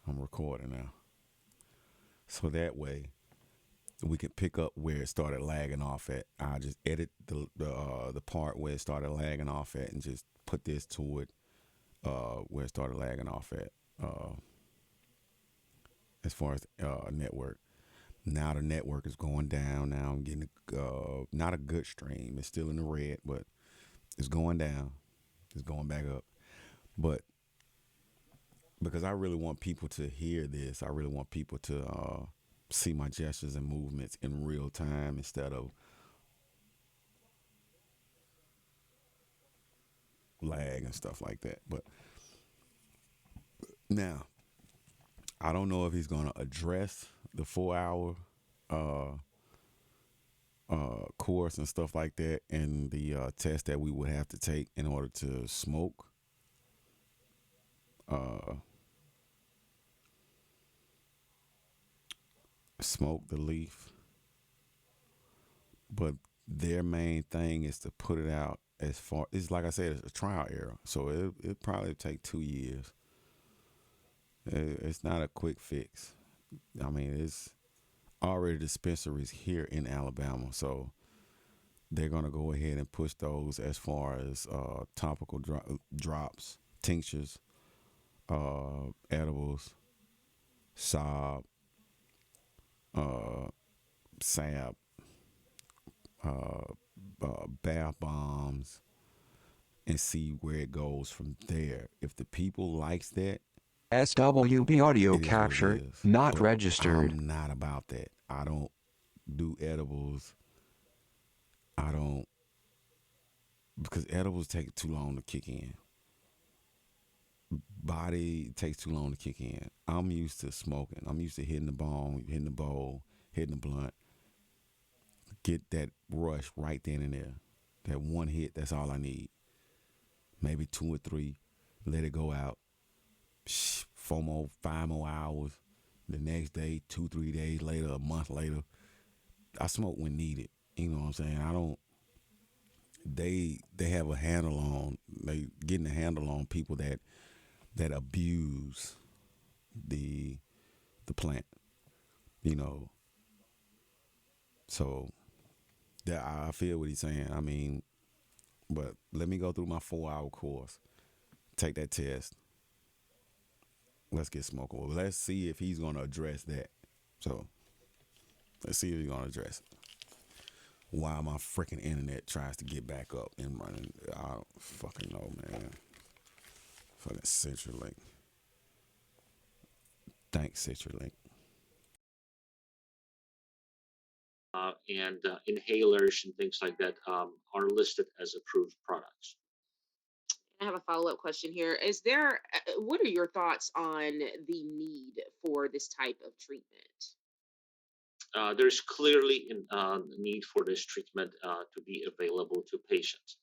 I'm recording now. So that way we can pick up where it started lagging off at. I'll just edit the part where it started lagging off at and just put this to it where it started lagging off at as far as network. Now the network is going down. Now I'm getting not a good stream. It's still in the red, but it's going down. It's going back up. But because I really want people to hear this, I really want people to see my gestures and movements in real time instead of lag and stuff like that. But now, I don't know if he's going to address the 4 hour course and stuff like that and the test that we would have to take in order to uh, smoke the leaf. But their main thing is to put it out as far. It's like I said, it's a trial error, so it probably take 2 years. It's not a quick fix. I mean, it's already dispensaries here in Alabama, so they're gonna go ahead and push those as far as topical drops, tinctures, edibles, sob, uh, sap, uh, bath bombs, and see where it goes from there. If the people likes that, SWB audio it is what it capture is. not But registered. I'm not about that. I don't do edibles. I don't because edibles take too long to kick in. Body takes too long to kick in. I'm used to smoking. I'm used to hitting the bong, hitting the bowl, hitting the blunt. Get that rush right then and there. That one hit, that's all I need. Maybe two or three. Let it go out. 4 more, 5 more hours. The next day, 2, 3 days later, a month later, I smoke when needed. You know what I'm saying? I don't. They have a handle on. They getting a handle on people that abuse the the plant. You know. So that I feel what he's saying. I mean, but let me go through my 4 hour course. Take that test. Let's get smoking. Well, let's see if he's gonna address that. So let's see if he's gonna address it. Why my freaking internet tries to get back up and running. I don't fucking know, man. Fucking CenturyLink. Thanks, CenturyLink. And inhalers and things like that are listed as approved products. I have a follow-up question here. Is there, what are your thoughts on the need for this type of treatment? There's clearly a need for this treatment to be available to patients.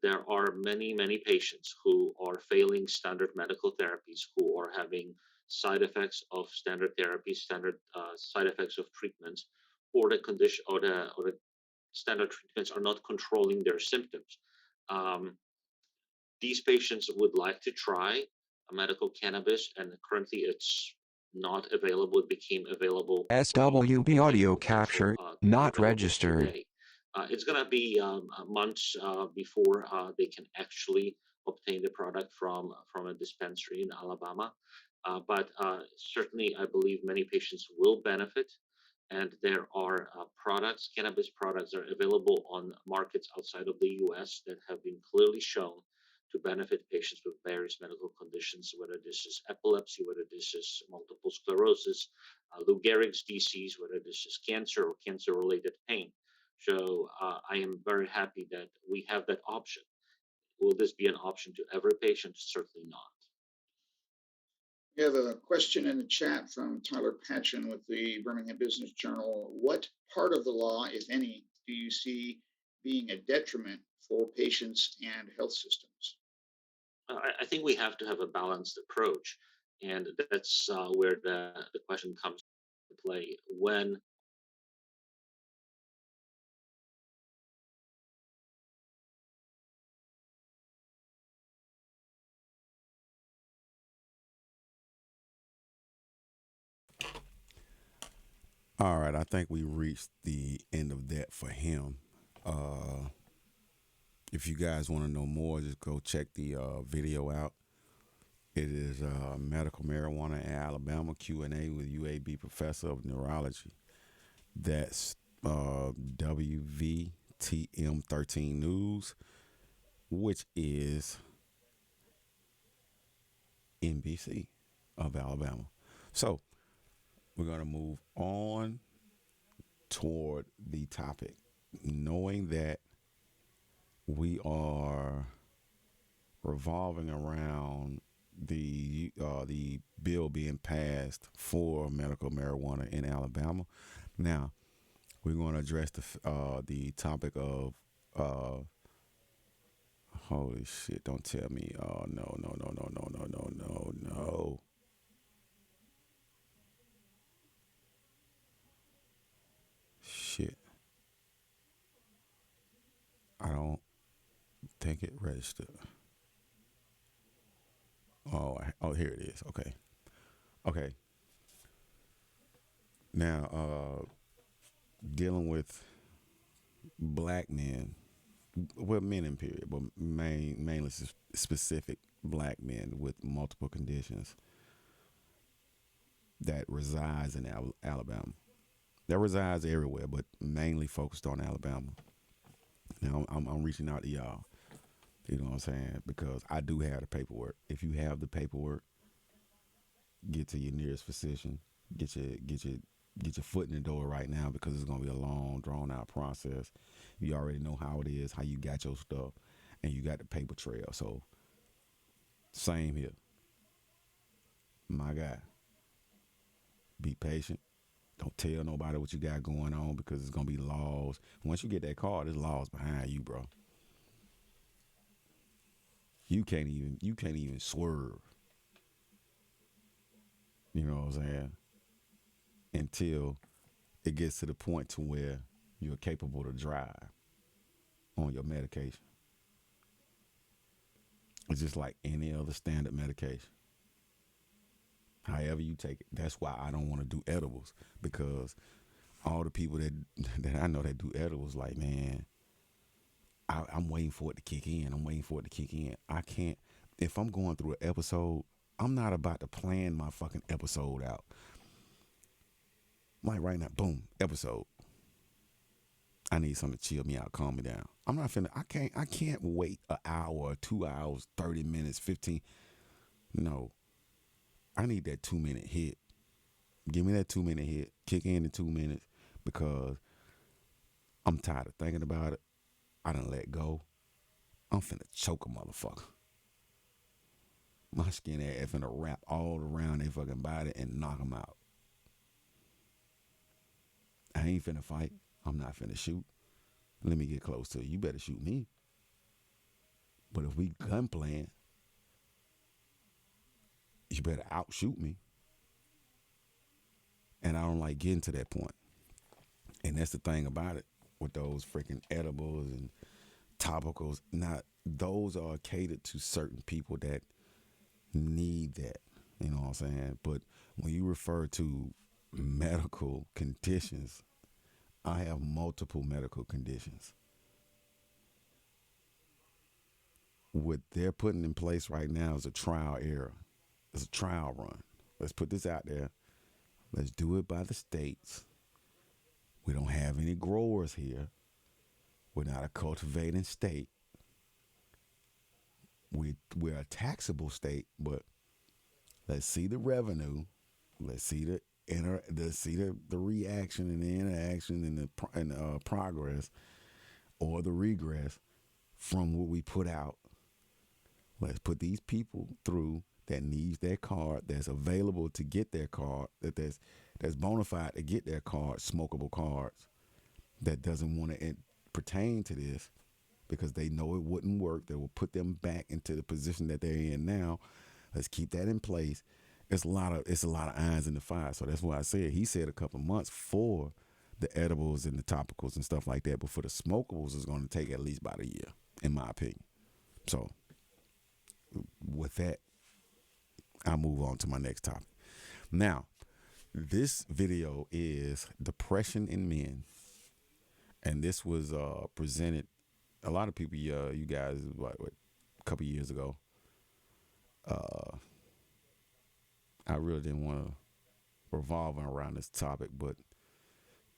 There are many, many patients who are failing standard medical therapies, who are having side effects of standard therapies, standard side effects of treatments, or the condition or the standard treatments are not controlling their symptoms. Um, these patients would like to try a medical cannabis, and currently it's not available. It became available, SWB became audio potential capture to be not available registered. today. It's going to be months before they can actually obtain the product from a dispensary in Alabama. But certainly, I believe many patients will benefit, and there are products, cannabis products, that are available on markets outside of the U.S. that have been clearly shown to benefit patients with various medical conditions, whether this is epilepsy, whether this is multiple sclerosis, Lou Gehrig's disease, whether this is cancer or cancer-related pain. So I am very happy that we have that option. Will this be an option to every patient? Certainly not. We have a question in the chat from Tyler Patchen with the Birmingham Business Journal. What part of the law, if any, do you see being a detriment for patients and health systems? I think we have to have a balanced approach, and that's where the question comes to play. When All right, I think we reached the end of that for him. Uh, if you guys want to know more, just go check the video out. It is medical marijuana in Alabama Q&A with UAB professor of neurology. That's WVTM 13 News, which is NBC of Alabama. So we're going to move on toward the topic, knowing that we are revolving around the bill being passed for medical marijuana in Alabama. Now we're going to address the topic of uh, holy shit! Don't tell me. Oh no no no no no no no no no. Shit! I don't think it registered. Oh, here it is. Okay. Okay. Now, dealing with black men, well, men in period, but mainly specific black men with multiple conditions that resides in Alabama. That resides everywhere, but mainly focused on Alabama. Now, I'm reaching out to y'all. You know what I'm saying? Because I do have the paperwork. If you have the paperwork, get to your nearest physician. Get your foot in the door right now because it's gonna be a long, drawn out process. You already know how it is, how you got your stuff, and you got the paper trail. So same here, my guy. Be patient. Don't tell nobody what you got going on because it's gonna be laws. Once you get that card, there's laws behind you, bro. You can't even swerve. You know what I'm saying? Until it gets to the point to where you're capable to drive on your medication. It's just like any other standard medication. However you take it. That's why I don't want to do edibles because all the people that I know that do edibles, like man, I'm waiting for it to kick in. I'm waiting for it to kick in. I can't. If I'm going through an episode, I'm not about to plan my fucking episode out. Like right now, boom, episode. I need something to chill me out, calm me down. I'm not finna. I can't wait an hour, 2 hours, 30 minutes, 15. No, I need that 2 minute hit. Give me that 2 minute hit. Kick in 2 minutes because I'm tired of thinking about it. I done let go. I'm finna choke a motherfucker. My skin ass finna wrap all around their fucking body and knock them out. I ain't finna fight. I'm not finna shoot. Let me get close to you. You better shoot me. But if we gun playing, you better outshoot me. And I don't like getting to that point. And that's the thing about it with those freaking edibles and topicals. Not those are catered to certain people that need that. You know what I'm saying? But when you refer to medical conditions, I have multiple medical conditions. What they're putting in place right now is a trial error. It's a trial run. Let's put this out there. Let's do it by the states. We don't have any growers here. We're not a cultivating state. We're a taxable state, but let's see the revenue. Let's see the reaction and the interaction and the progress or the regress from what we put out. Let's put these people through that needs their card, that's available to get their card, that's bona fide to get their card, smokable cards, that doesn't want to pertain to this because they know it wouldn't work. That will put them back into the position that they're in now. Let's keep that in place. It's a lot of irons in the fire. So that's why I said he said a couple months for the edibles and the topicals and stuff like that, but for the smokables, it's going to take at least about a year, in my opinion. So with that, I'll move on to my next topic. Now, This video is depression in men, and this was presented. A lot of people, you guys, what a couple years ago. I really didn't want to revolve around this topic, but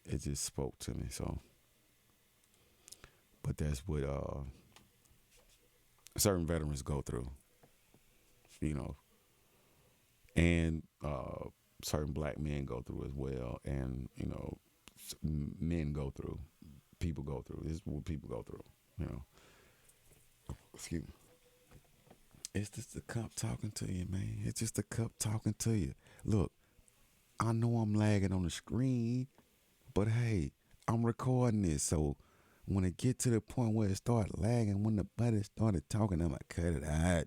it just spoke to me. So, but that's what certain veterans go through, you know, and certain black men go through as well, and you know, men go through, people go through. This is what people go through, you know. Excuse me. It's just the cup talking to you, man. It's just the cup talking to you. Look, I know I'm lagging on the screen, but hey, I'm recording this, so when it get to the point where it started lagging, when the buddy started talking, I'm like, cut it out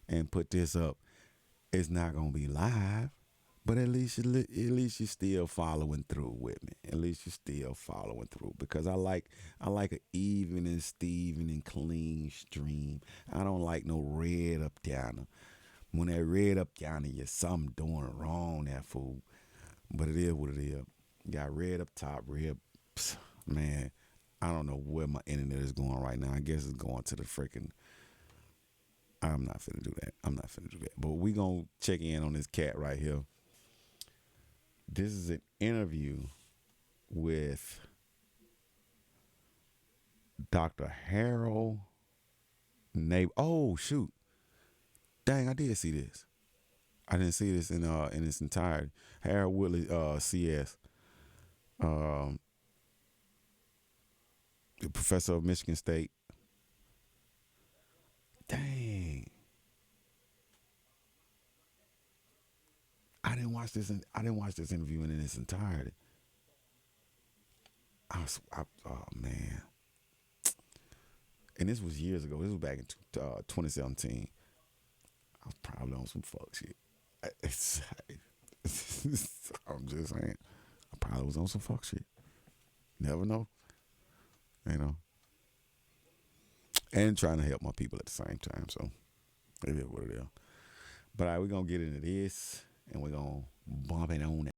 and put this up. It's not gonna be live, but at least you're still following through with me. At least you're still following through, because I like an even and Steven and clean stream. I don't like no red up downer. When that red up downer, you're something doing wrong, that fool. But it is what it is. You got red up top, red. Man, I don't know where my internet is going right now. I guess it's going to the freaking. I'm not finna do that. But we gonna check in on this cat right here. This is an interview with Dr. Harold Neighbor. Oh shoot! Dang, I did see this. I didn't see this in its entirety. Harold Woodley, CS, the professor of Michigan State. Dang. I didn't watch this interview in its entirety. Oh man. And this was years ago. This was back in 2017. I was probably on some fuck shit. I'm just saying. I probably was on some fuck shit. Never know. You know. And trying to help my people at the same time. So it is what it is. But all right, we're going to get into this, and we're going to bump it on.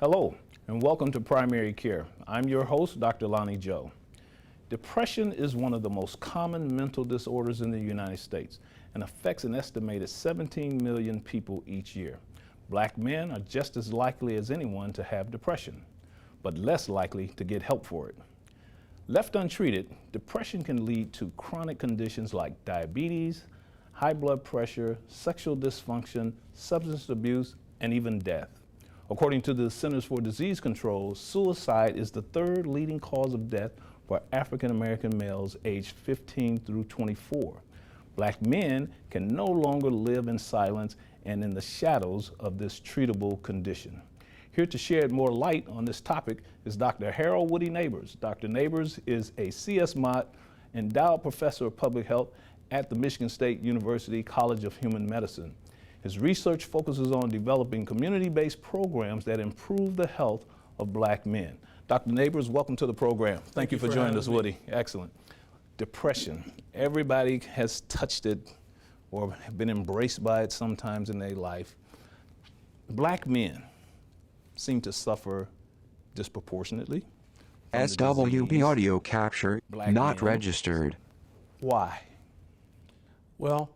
Hello, and welcome to Primary Care. I'm your host, Dr. Lonnie Joe. Depression is one of the most common mental disorders in the United States and affects an estimated 17 million people each year. Black men are just as likely as anyone to have depression, but less likely to get help for it. Left untreated, depression can lead to chronic conditions like diabetes, high blood pressure, sexual dysfunction, substance abuse, and even death. According to the Centers for Disease Control, suicide is the third leading cause of death for African American males aged 15 through 24. Black men can no longer live in silence and in the shadows of this treatable condition. Here to shed more light on this topic is Dr. Harold Woody Neighbors. Dr. Neighbors is a CS Mott endowed professor of public health at the Michigan State University College of Human Medicine. His research focuses on developing community-based programs that improve the health of Black men. Dr. Neighbors, welcome to the program. Thank you for joining us, Woody. Excellent. Depression. Everybody has touched it or been embraced by it sometimes in their life. Black men seem to suffer disproportionately from the SWB disease. audio capture Black not men. registered. Why? Well,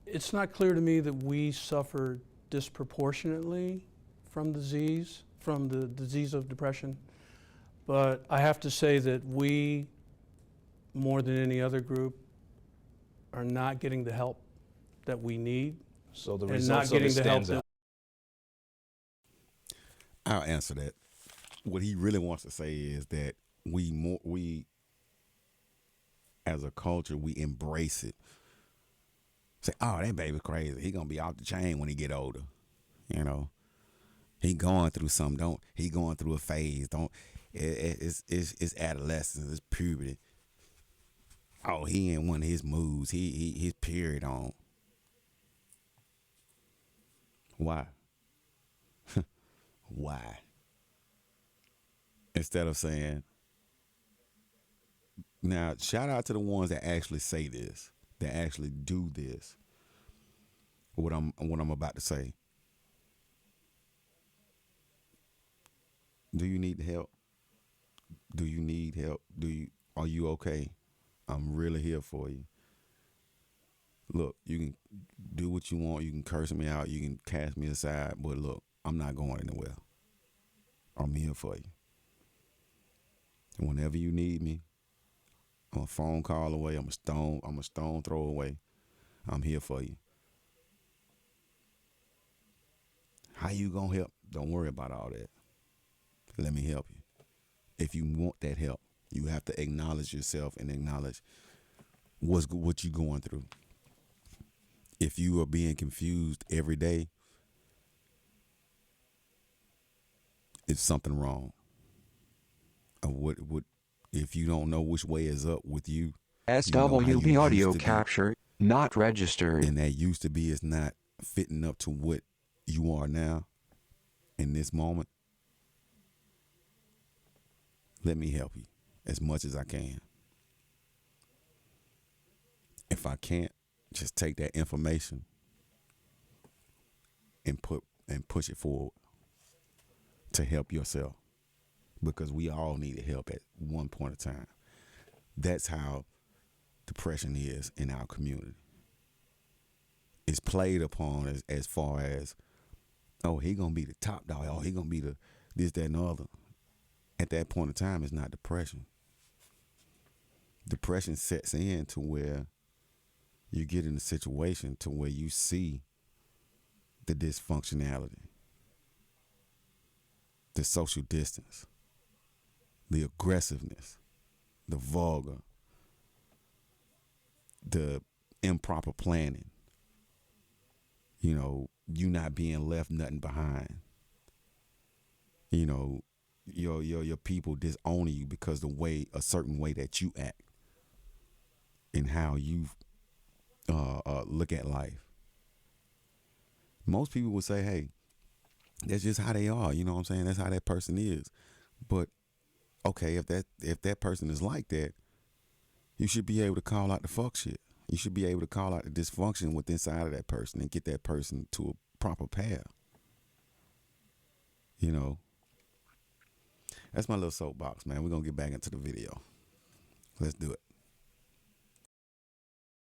it's not clear to me that we suffer disproportionately from the disease of depression. But I have to say that we, more than any other group, are not getting the help that we need. So the And results not of it getting the help stands that out. I'll answer that. What he really wants to say is that we as a culture, we embrace it. Say, oh, that baby crazy. He gonna be off the chain when he get older. You know, he going through something. He going through a phase. It's adolescence. It's puberty. Oh, he in one of his moods. His period on. Why? why. Instead of saying, now shout out to the ones that actually say this, that actually do this. What I'm about to say. Do you need help? Do you need help? Are you okay? I'm really here for you. Look, you can do what you want. You can curse me out. You can cast me aside. But look, I'm not going anywhere. I'm here for you. And whenever you need me, I'm a phone call away. I'm a stone throw away. I'm here for you. How you gonna help? Don't worry about all that. Let me help you. If you want that help, you have to acknowledge yourself and acknowledge what you're going through. If you are being confused every day, it's something wrong. What if you don't know which way is up with you? You know how you SWB audio used to be, capture not registered. and that used to be is not fitting up to what you are now in this moment. Let me help you as much as I can. If I can't, just take that information and push it forward to help yourself, because we all needed help at one point in time. That's how depression is in our community. It's played upon as far as, oh, he gonna be the top dog. Oh, he gonna be the this, that, and the other. At that point in time, it's not depression. Depression sets in to where you get in a situation to where you see the dysfunctionality, the social distance, the aggressiveness, the vulgar, the improper planning, you not being left nothing behind. Your people disowning you because a certain way that you act and how you look at life. Most people would say, hey, that's just how they are. You know what I'm saying? That's how that person is. But okay, if that person is like that, you should be able to call out the fuck shit. You should be able to call out the dysfunction within inside of that person and get that person to a proper path. That's my little soapbox, man. We're going to get back into the video. Let's do it.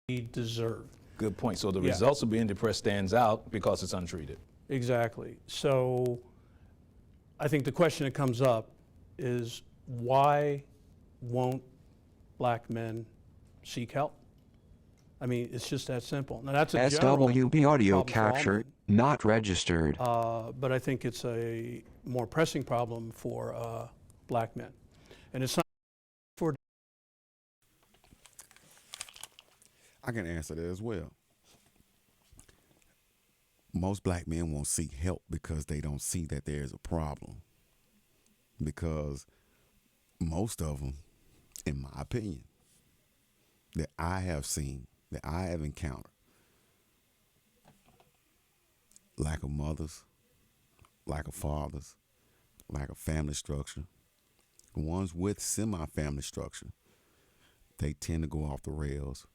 We deserve. Good point. So the Yeah. results of being depressed stands out because it's untreated. Exactly. So I think the question that comes up is, why won't black men seek help? I mean, it's just that simple. Now, that's a general SWB audio problem for all capture men. not registered. But I think it's a more pressing problem for black men. And it's not for I can answer that as well. Most black men won't seek help because they don't see that there's a problem. Because most of them, in my opinion, that I have seen, that I have encountered, lack of mothers, lack of fathers, lack of family structure. The ones with semi-family structure, they tend to go off the rails.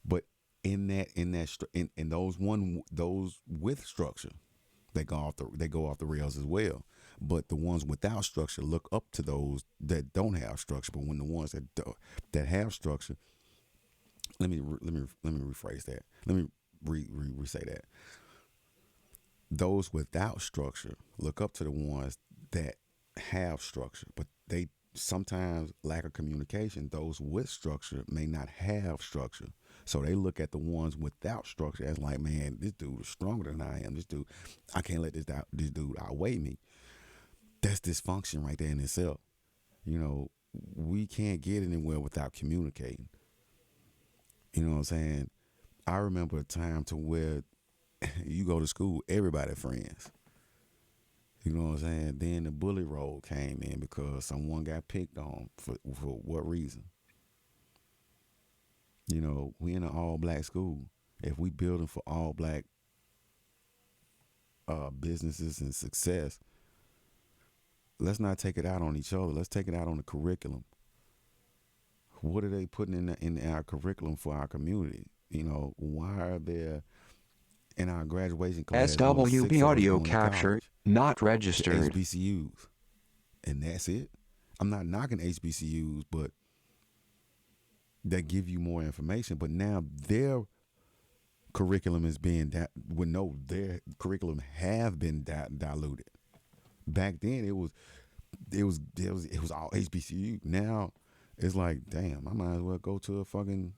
But in those with structure, they go off the rails as well. But the ones without structure look up to those that don't have structure. But when the ones that have structure, let me rephrase that. Let me re-say that. Those without structure look up to the ones that have structure, but they sometimes lack of communication. Those with structure may not have structure. So they look at the ones without structure as like, man, this dude is stronger than I am. This dude, I can't let this dude outweigh me. That's dysfunction right there in itself. We can't get anywhere without communicating. You know what I'm saying? I remember a time to where you go to school, everybody friends. You know what I'm saying? Then the bully roll came in because someone got picked on for what reason? We in an all black school. If we building for all black businesses and success, let's not take it out on each other. Let's take it out on the curriculum. What are they putting in our curriculum for our community? You know, why are there in our graduation class only 6 SWB of us audio going to capture college, not to registered. HBCUs, and that's it? I'm not knocking HBCUs, but they give you more information. But now their curriculum is being their curriculum have been diluted. Back then it was all HBCU. Now it's like, damn, I might as well go to a fucking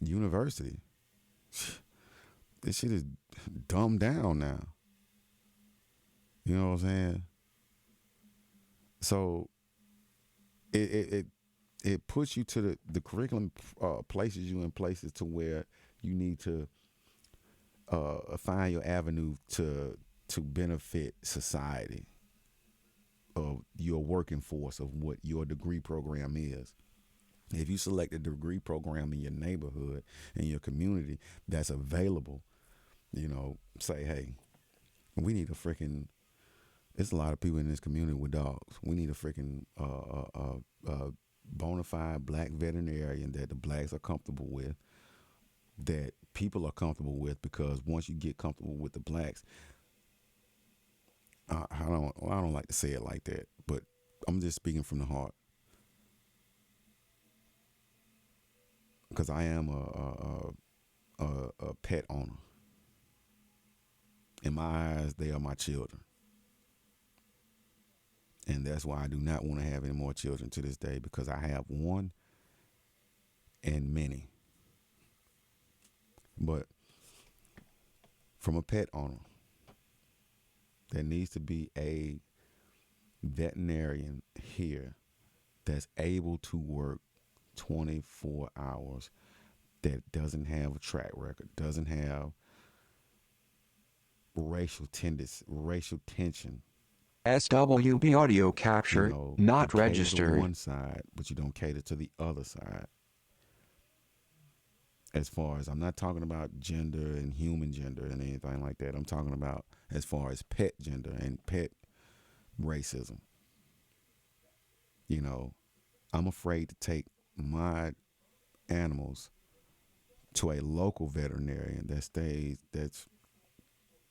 university. This shit is dumbed down now. You know what I'm saying? So it puts you to the curriculum places you in places to where you need to find your avenue to benefit society, of your working force, of what your degree program is. If you select a degree program in your neighborhood, in your community that's available, you know, say, hey, we need a freaking, there's a lot of people in this community with dogs. We need a freaking bona fide black veterinarian that the blacks are comfortable with, that people are comfortable with, because once you get comfortable with the blacks, I don't like to say it like that, but I'm just speaking from the heart, because I am a pet owner. In my eyes, they are my children. And that's why I do not want to have any more children to this day, because I have one and many. But from a pet owner, there needs to be a veterinarian here that's able to work 24 hours, that doesn't have a track record, doesn't have racial tension. SWB audio You capture know, not you cater to registered. one side, but you don't cater to the other side. As far as, I'm not talking about gender and human gender and anything like that. I'm talking about as far as pet gender and pet racism. You know, I'm afraid to take my animals to a local veterinarian that's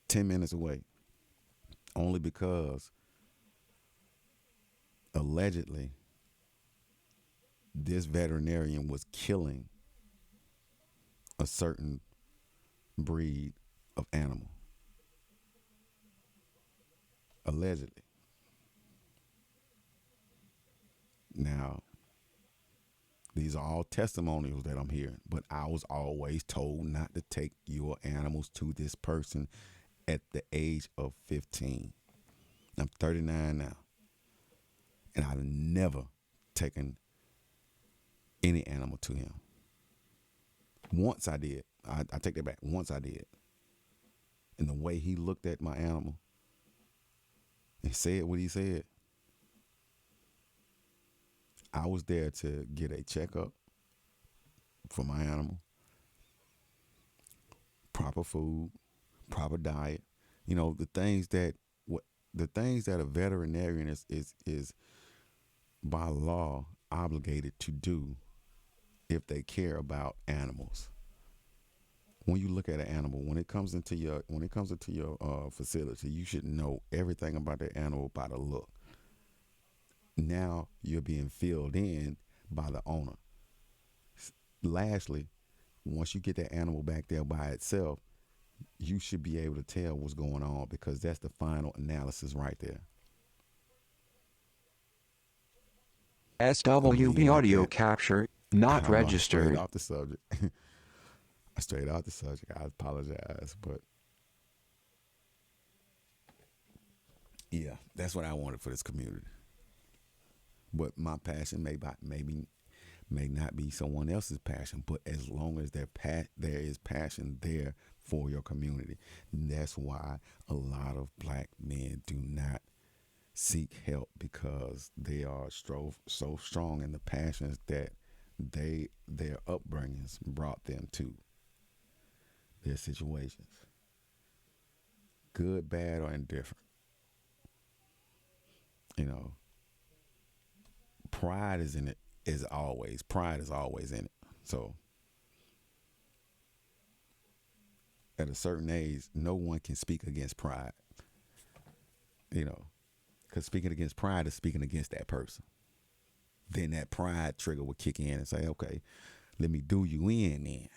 10 minutes away, only because allegedly this veterinarian was killing a certain breed of animal. Allegedly. Now, these are all testimonials that I'm hearing, but I was always told not to take your animals to this person at the age of 15. I'm 39 now, and I've never taken any animal to him. Once I did. I take that back. Once I did. And the way he looked at my animal and said what he said, I was there to get a checkup for my animal, proper food, proper diet. You know, the things that a veterinarian is by law obligated to do if they care about animals. When you look at an animal, when it comes into your facility, you should know everything about that animal by the look. Now you're being filled in by the owner. Lastly, once you get that animal back there by itself, you should be able to tell what's going on, because that's the final analysis right there. I'm leaving SWB at audio that. capture not I know I strayed registered. off the subject. I strayed off the subject. I apologize, but yeah, that's what I wanted for this community. But my passion may not be someone else's passion, but as long as there is passion there for your community, that's why a lot of black men do not seek help, because they are so strong in the passions that their upbringings brought them to their situations. good, bad, or indifferent. You know, pride is in it. Pride is always in it. So at a certain age, no one can speak against pride. You know, because speaking against pride is speaking against that person. Then that pride trigger will kick in and say, okay, let me do you in then.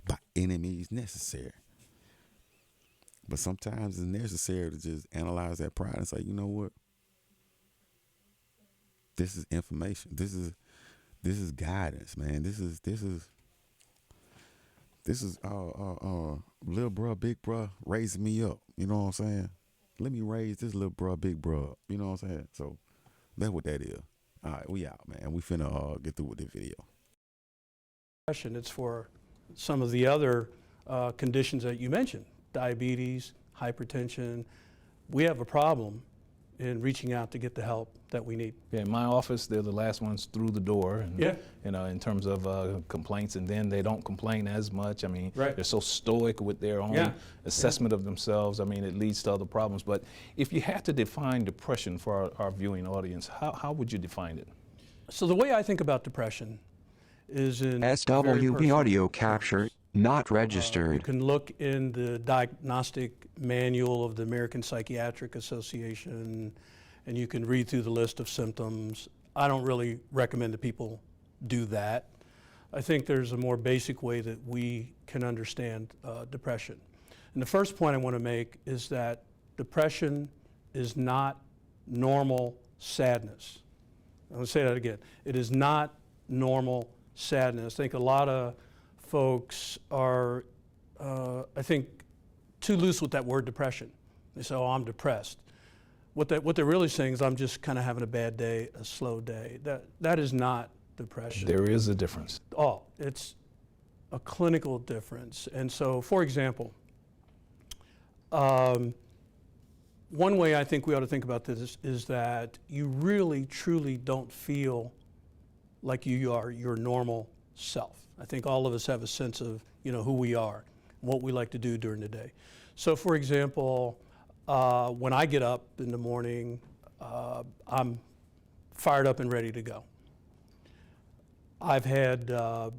By any means necessary. But sometimes it's necessary to just analyze that pride and say, you know what? This is information. This is guidance, man. This is little bruh, big bruh raising me up. You know what I'm saying? Let me raise this little bruh, big bruh up. You know what I'm saying? So that's what that is. All right, we out, man. We finna get through with this video. It's for some of the other conditions that you mentioned, diabetes, hypertension. We have a problem in reaching out to get the help that we need. Yeah, in my office, they're the last ones through the door, and, Yeah. you know, in terms of complaints, and then they don't complain as much. I mean, Right. they're so stoic with their own Yeah. assessment of themselves. I mean, it leads to other problems. But if you had to define depression for our viewing audience, how would you define it? So the way I think about depression is in very SWB personal audio capture terms. not You registered. can look in the diagnostic manual of the American Psychiatric Association, and you can read through the list of symptoms. I don't really recommend that people do that. I think there's a more basic way that we can understand depression. And the first point I want to make is that depression is not normal sadness. I'm going to say that again. It is not normal sadness. I think a lot of folks are, I think, too loose with that word depression. They say, oh, I'm depressed. What they're really saying is, I'm just kind of having a bad day, a slow day. That is not depression. There is a difference. Oh, it's a clinical difference. And so, for example, one way I think we ought to think about this is that you really, truly don't feel like you are your normal self. I think all of us have a sense of, you know, who we are, what we like to do during the day. So, for example, when I get up in the morning, I'm fired up and ready to go. I've had a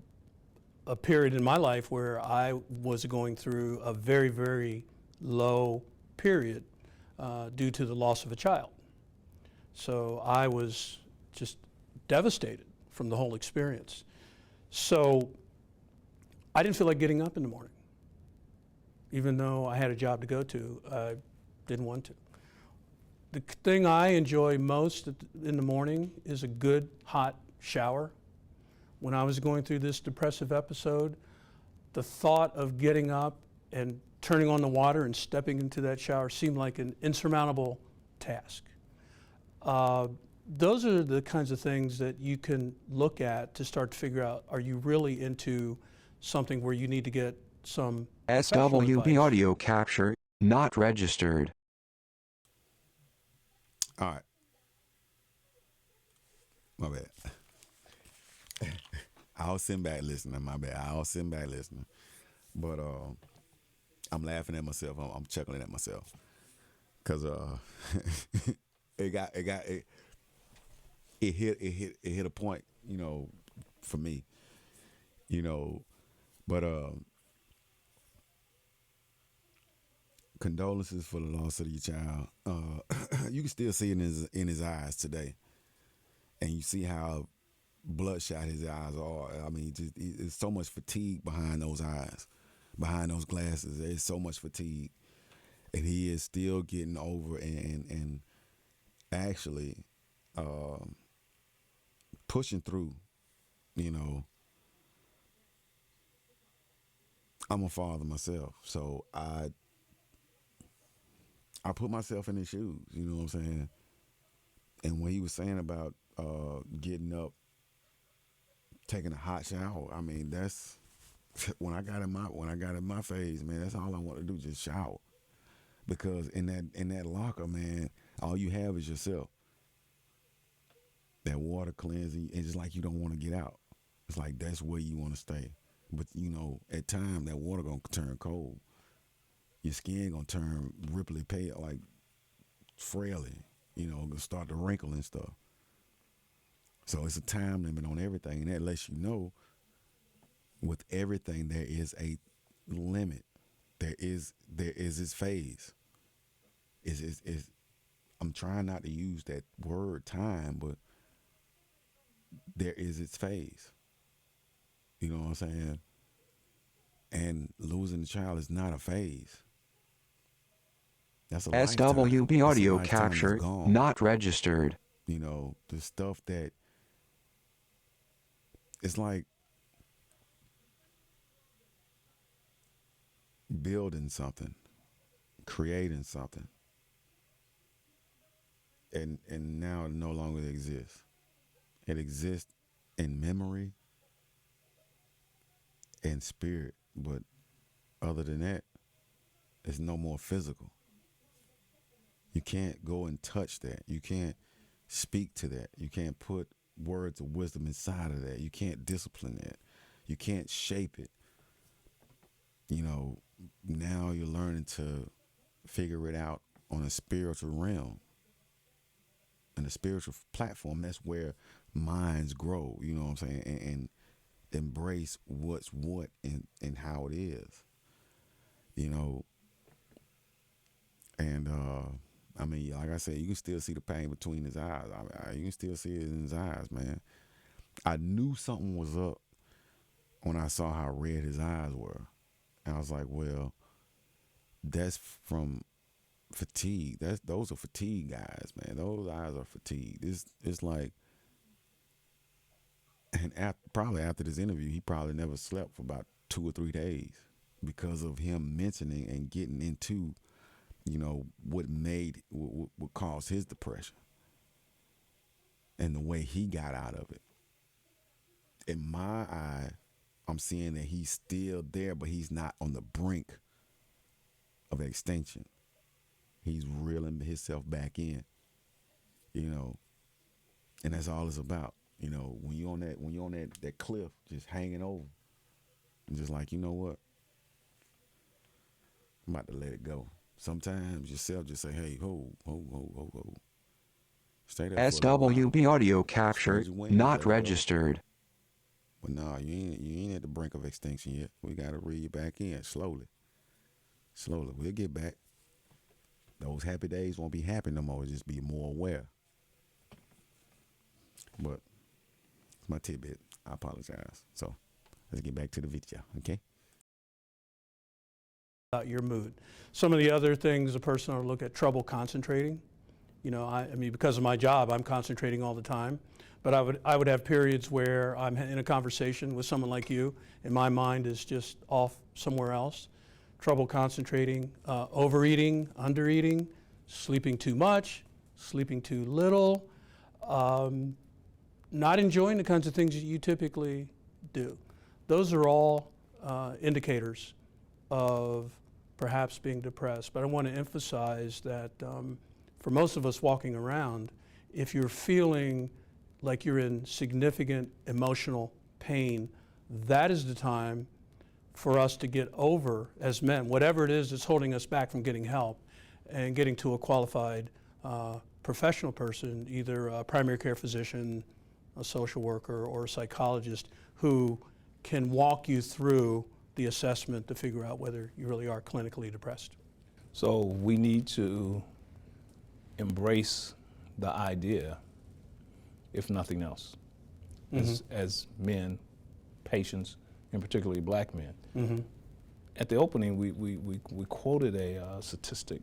period in my life where I was going through a very, very low period due to the loss of a child. So I was just devastated from the whole experience. So I didn't feel like getting up in the morning. Even though I had a job to go to, I didn't want to. The thing I enjoy most in the morning is a good hot shower. When I was going through this depressive episode, the thought of getting up and turning on the water and stepping into that shower seemed like an insurmountable task. Those are the kinds of things that you can look at to start to figure out, are you really into something where you need to get some professional SWB advice? audio capture not registered. All right. My bad. I was sitting back listening. My bad. I was sitting back listening. But I'm laughing at myself. I'm chuckling at myself. Cause it hit a point, you know, for me. You know, but condolences for the loss of your child. You can still see it in his eyes today, and you see how bloodshot his eyes are. I mean, there's so much fatigue behind those eyes, behind those glasses. There's so much fatigue, and he is still getting over and actually pushing through. You know, I'm a father myself, so I put myself in his shoes, you know what I'm saying? And when he was saying about getting up, taking a hot shower, I mean, that's when I got in my phase, man, that's all I want to do, just shower. Because in that locker, man, all you have is yourself. That water cleansing, it's just like you don't want to get out. It's like that's where you want to stay. But you know, at times that water gonna turn cold. your skin gonna turn ripply pale, like frailly, gonna start to wrinkle and stuff. So it's a time limit on everything, and that lets you know with everything there is a limit. There is its phase. Is I'm trying not to use that word time, but there is its phase. You know what I'm saying? And losing a child is not a phase. That's a lifetime. SWB It's a audio lifetime that's capture gone. not registered. The stuff that it's like building something, creating something, and now it no longer exists. It exists in memory and spirit, but other than that, it's no more physical. You can't go and touch that. You can't speak to that. You can't put words of wisdom inside of that. You can't discipline that. You can't shape it. Now you're learning to figure it out on a spiritual realm. And a spiritual platform, that's where minds grow, you know what I'm saying? And embrace what's what and how it is. And I mean, like I said, you can still see the pain between his eyes. You can still see it in his eyes, man. I knew something was up when I saw how red his eyes were. And I was like, well, that's from fatigue. Those are fatigue eyes, man. Those eyes are fatigued. It's like, and probably after this interview, he probably never slept for about 2 or 3 days because of him mentioning and getting into what caused his depression and the way he got out of it. In my eye, I'm seeing that he's still there, but he's not on the brink of extinction. He's reeling himself back in, and that's all it's about. When you're on that cliff, just hanging over, and just like, you know what, I'm about to let it go. Sometimes yourself just say, hey, ho. Stay there for a little while. SWB audio capture Spread your wings, not let it go. registered. But no, you ain't at the brink of extinction yet. We gotta reel you back in slowly. We'll get back. Those happy days won't be happy no more. Just be more aware. But it's my tidbit. I apologize. So let's get back to the video, okay? About your mood. Some of the other things a person ought to look at: trouble concentrating. I mean, because of my job, I'm concentrating all the time. But I would have periods where I'm in a conversation with someone like you, and my mind is just off somewhere else. Trouble concentrating, overeating, undereating, sleeping too much, sleeping too little, not enjoying the kinds of things that you typically do. Those are all indicators of perhaps being depressed. But I want to emphasize that for most of us walking around, if you're feeling like you're in significant emotional pain, that is the time for us to get over, as men, whatever it is that's holding us back from getting help and getting to a qualified professional person, either a primary care physician, a social worker, or a psychologist who can walk you through the assessment to figure out whether you really are clinically depressed. So we need to embrace the idea, if nothing else, as men, patients, and particularly black men. At the opening, we quoted a statistic: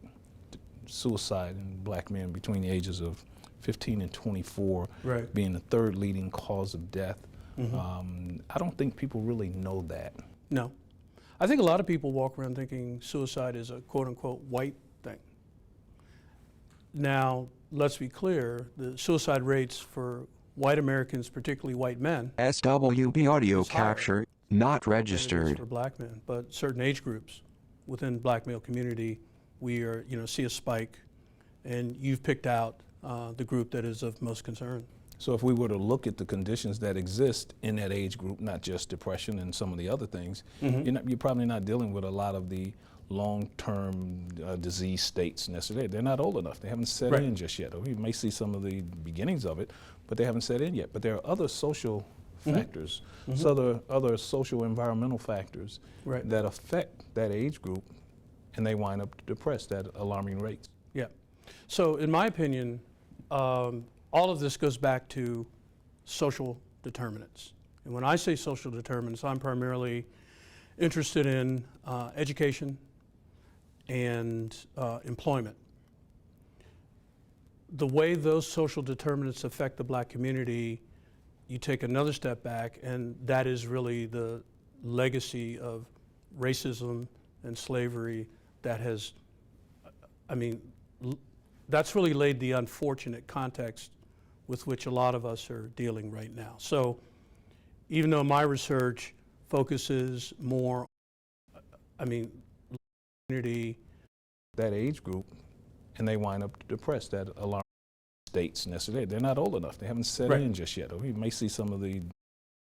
suicide in black men between the ages of 15 and 24 being the third leading cause of death. I don't think people really know that. No. I think a lot of people walk around thinking suicide is a quote-unquote white thing. Now, let's be clear, the suicide rates for white Americans, particularly white men, SWB audio is higher capture not than it is registered. for black men. But certain age groups within black male community, we are, see a spike, and you've picked out the group that is of most concern. So if we were to look at the conditions that exist in that age group, not just depression and some of the other things, you're probably not dealing with a lot of the long-term disease states necessarily. They're not old enough. They haven't set Right. in just yet. Or we may see some of the beginnings of it, but they haven't set in yet. But there are other social factors, so other social environmental factors Right. that affect that age group, and they wind up depressed at alarming rates. Yeah. So in my opinion, all of this goes back to social determinants. And when I say social determinants, I'm primarily interested in education and employment. The way those social determinants affect the black community, you take another step back, and that is really the legacy of racism and slavery that has, that's really laid the unfortunate context with which a lot of us are dealing right now. So even though my research focuses more, community, That age group, and they wind up depressed at alarming states necessarily. They're not old enough. They haven't set Right. in just yet. Or we may see some of the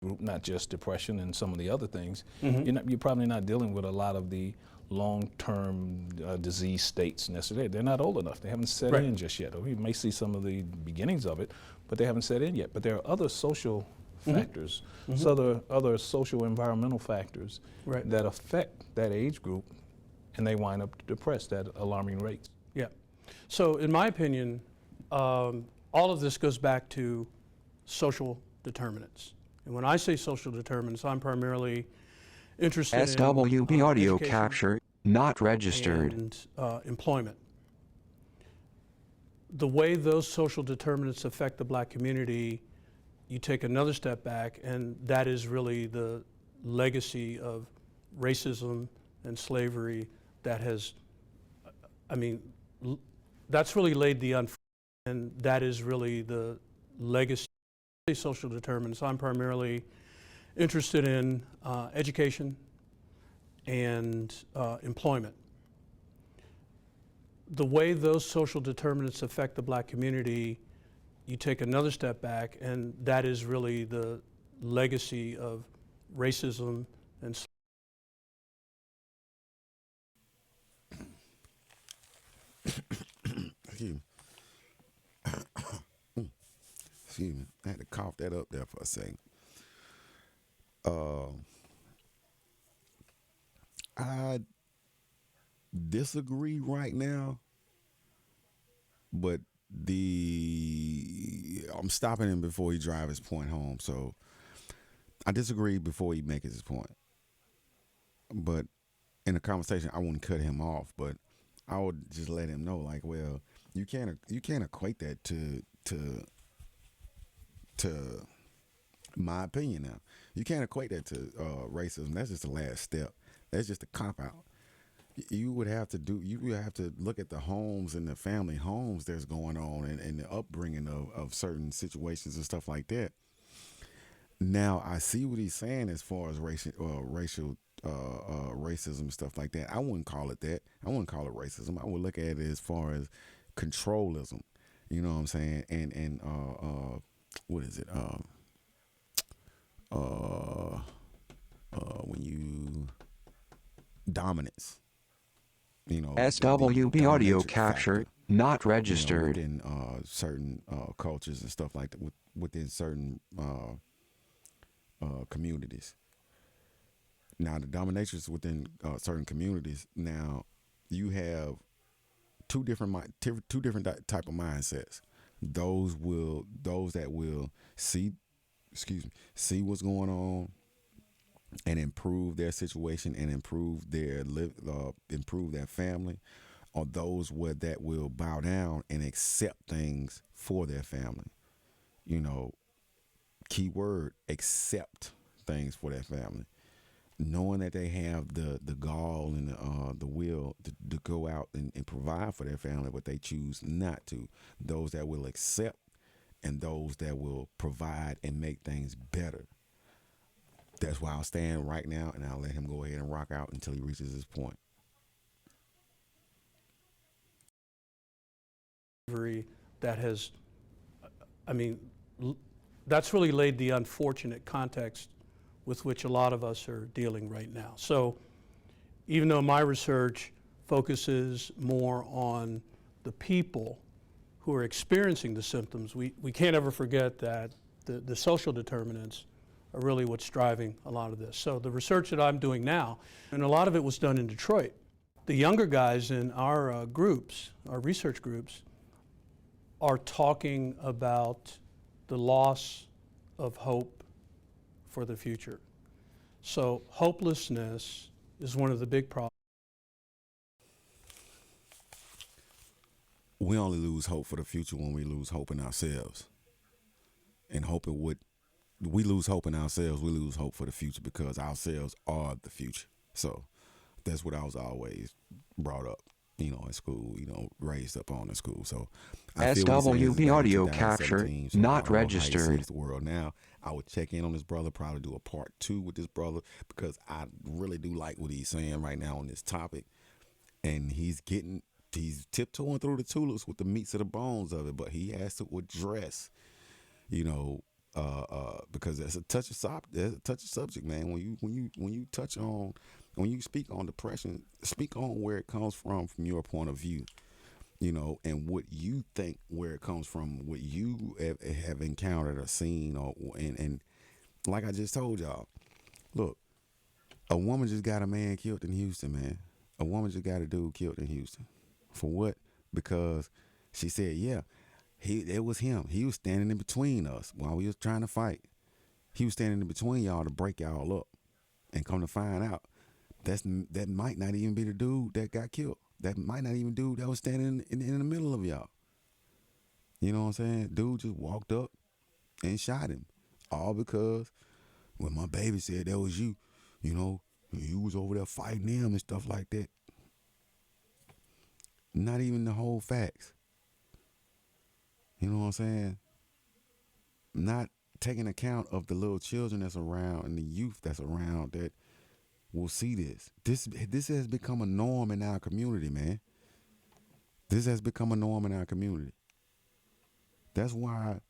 group, not just depression and some of the other things. You're probably not dealing with a lot of the long-term disease states necessarily. They're not old enough. They haven't set Right. in just yet. Or we may see some of the beginnings of it, but they haven't set in yet. But there are other social factors, so other social environmental factors Right. that affect that age group, and they wind up depressed at alarming rates. yeah. So in my opinion, all of this goes back to social determinants. And when I say social determinants, I'm primarily interested in SWB audio education capture not registered. and employment. The way those social determinants affect the black community, you take another step back, and that is really the legacy of racism and slavery that has, that's really laid the and that is really the legacy of social determinants. I'm primarily interested in education and employment. The way those social determinants affect the black community, you take another step back, and that is really the legacy of racism and Excuse me. Excuse me. I had to cough that up there for a second. I disagree right now, but I'm stopping him before he drives his point home. So I disagree before he makes his point. But in a conversation, I wouldn't cut him off, but I would just let him know, like, well, you can't equate that to my opinion. Now, you can't equate that to racism. That's just the last step. That's just a cop out. You would have to look at the homes and the family homes that's going on, and the upbringing of certain situations and stuff like that. Now I see what he's saying as far as racial racism and stuff like that. I wouldn't call it that. I wouldn't call it racism. I would look at it as far as controlism. You know what I'm saying? And what is it? When you dominance. You know, SWB audio dominatrix capture factor, not registered. within certain cultures and stuff like that, within certain communities. Now, the dominatrix within certain communities. Now, you have two different type of mindsets. Those that will see what's going on and improve their situation and improve their family, or those that will bow down and accept things for their family. You know, key word, accept things for their family, knowing that they have the gall and the will to go out and provide for their family, but they choose not to. Those that will accept and those that will provide and make things better. That's why I'll stand right now, and I'll let him go ahead and rock out until he reaches his point. that has, that's really laid the unfortunate context with which a lot of us are dealing right now. So even though my research focuses more on the people who are experiencing the symptoms, we can't ever forget that the social determinants are really what's driving a lot of this. So the research that I'm doing now, and a lot of it was done in Detroit, the younger guys in our groups, our research groups, are talking about the loss of hope for the future. So hopelessness is one of the big problems. We only lose hope for the future when we lose hope in ourselves. And hope in what we lose hope in ourselves, we lose hope for the future because ourselves are the future. So that's what I was always brought up, in school, raised up on in school. So I feel what he's saying is SWB back in audio 2017, capture so I not don't know how he registered. sees the world now. I would check in on this brother, probably do a part 2 with this brother because I really do like what he's saying right now on this topic. And he's tiptoeing through the tulips with the meats of the bones of it, but he has to address, because that's a touchy subject, man. When you speak on depression, speak on where it comes from your point of view, and what you think where it comes from, what you have encountered or seen, and like I just told y'all, look, a woman just got a man killed in Houston, man. A woman just got a dude killed in Houston. For what? Because she said, yeah, it was him. He was standing in between us while we was trying to fight. He was standing in between y'all to break y'all up. And come to find out, that might not even be the dude that got killed. That might not even be the dude that was standing in the middle of y'all. You know what I'm saying? Dude just walked up and shot him. All because when my baby said that was you, you was over there fighting them and stuff like that. Not even the whole facts. You know what I'm saying? Not taking account of the little children that's around and the youth that's around that will see this. This has become a norm in our community, man. This has become a norm in our community. That's why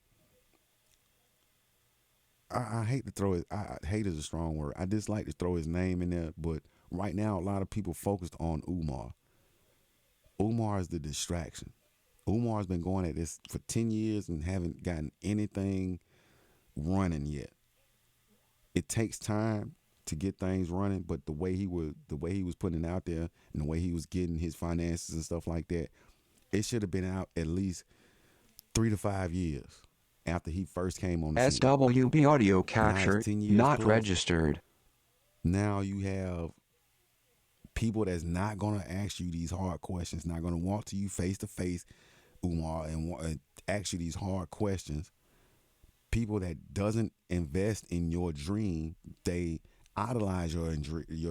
I hate to throw it. Hate is a strong word. I dislike to throw his name in there, but right now a lot of people focused on Umar. Umar is the distraction. Umar's been going at this for 10 years and haven't gotten anything running yet. It takes time to get things running, but the way he was putting it out there and the way he was getting his finances and stuff like that, it should have been out at least 3 to 5 years after he first came on the scene. SWB audio Now it's capture 10 years not plus. registered. Now you have people that's not going to ask you these hard questions, not going to walk to you face to face, Umar, and ask you these hard questions. People that doesn't invest in your dream, they idolize your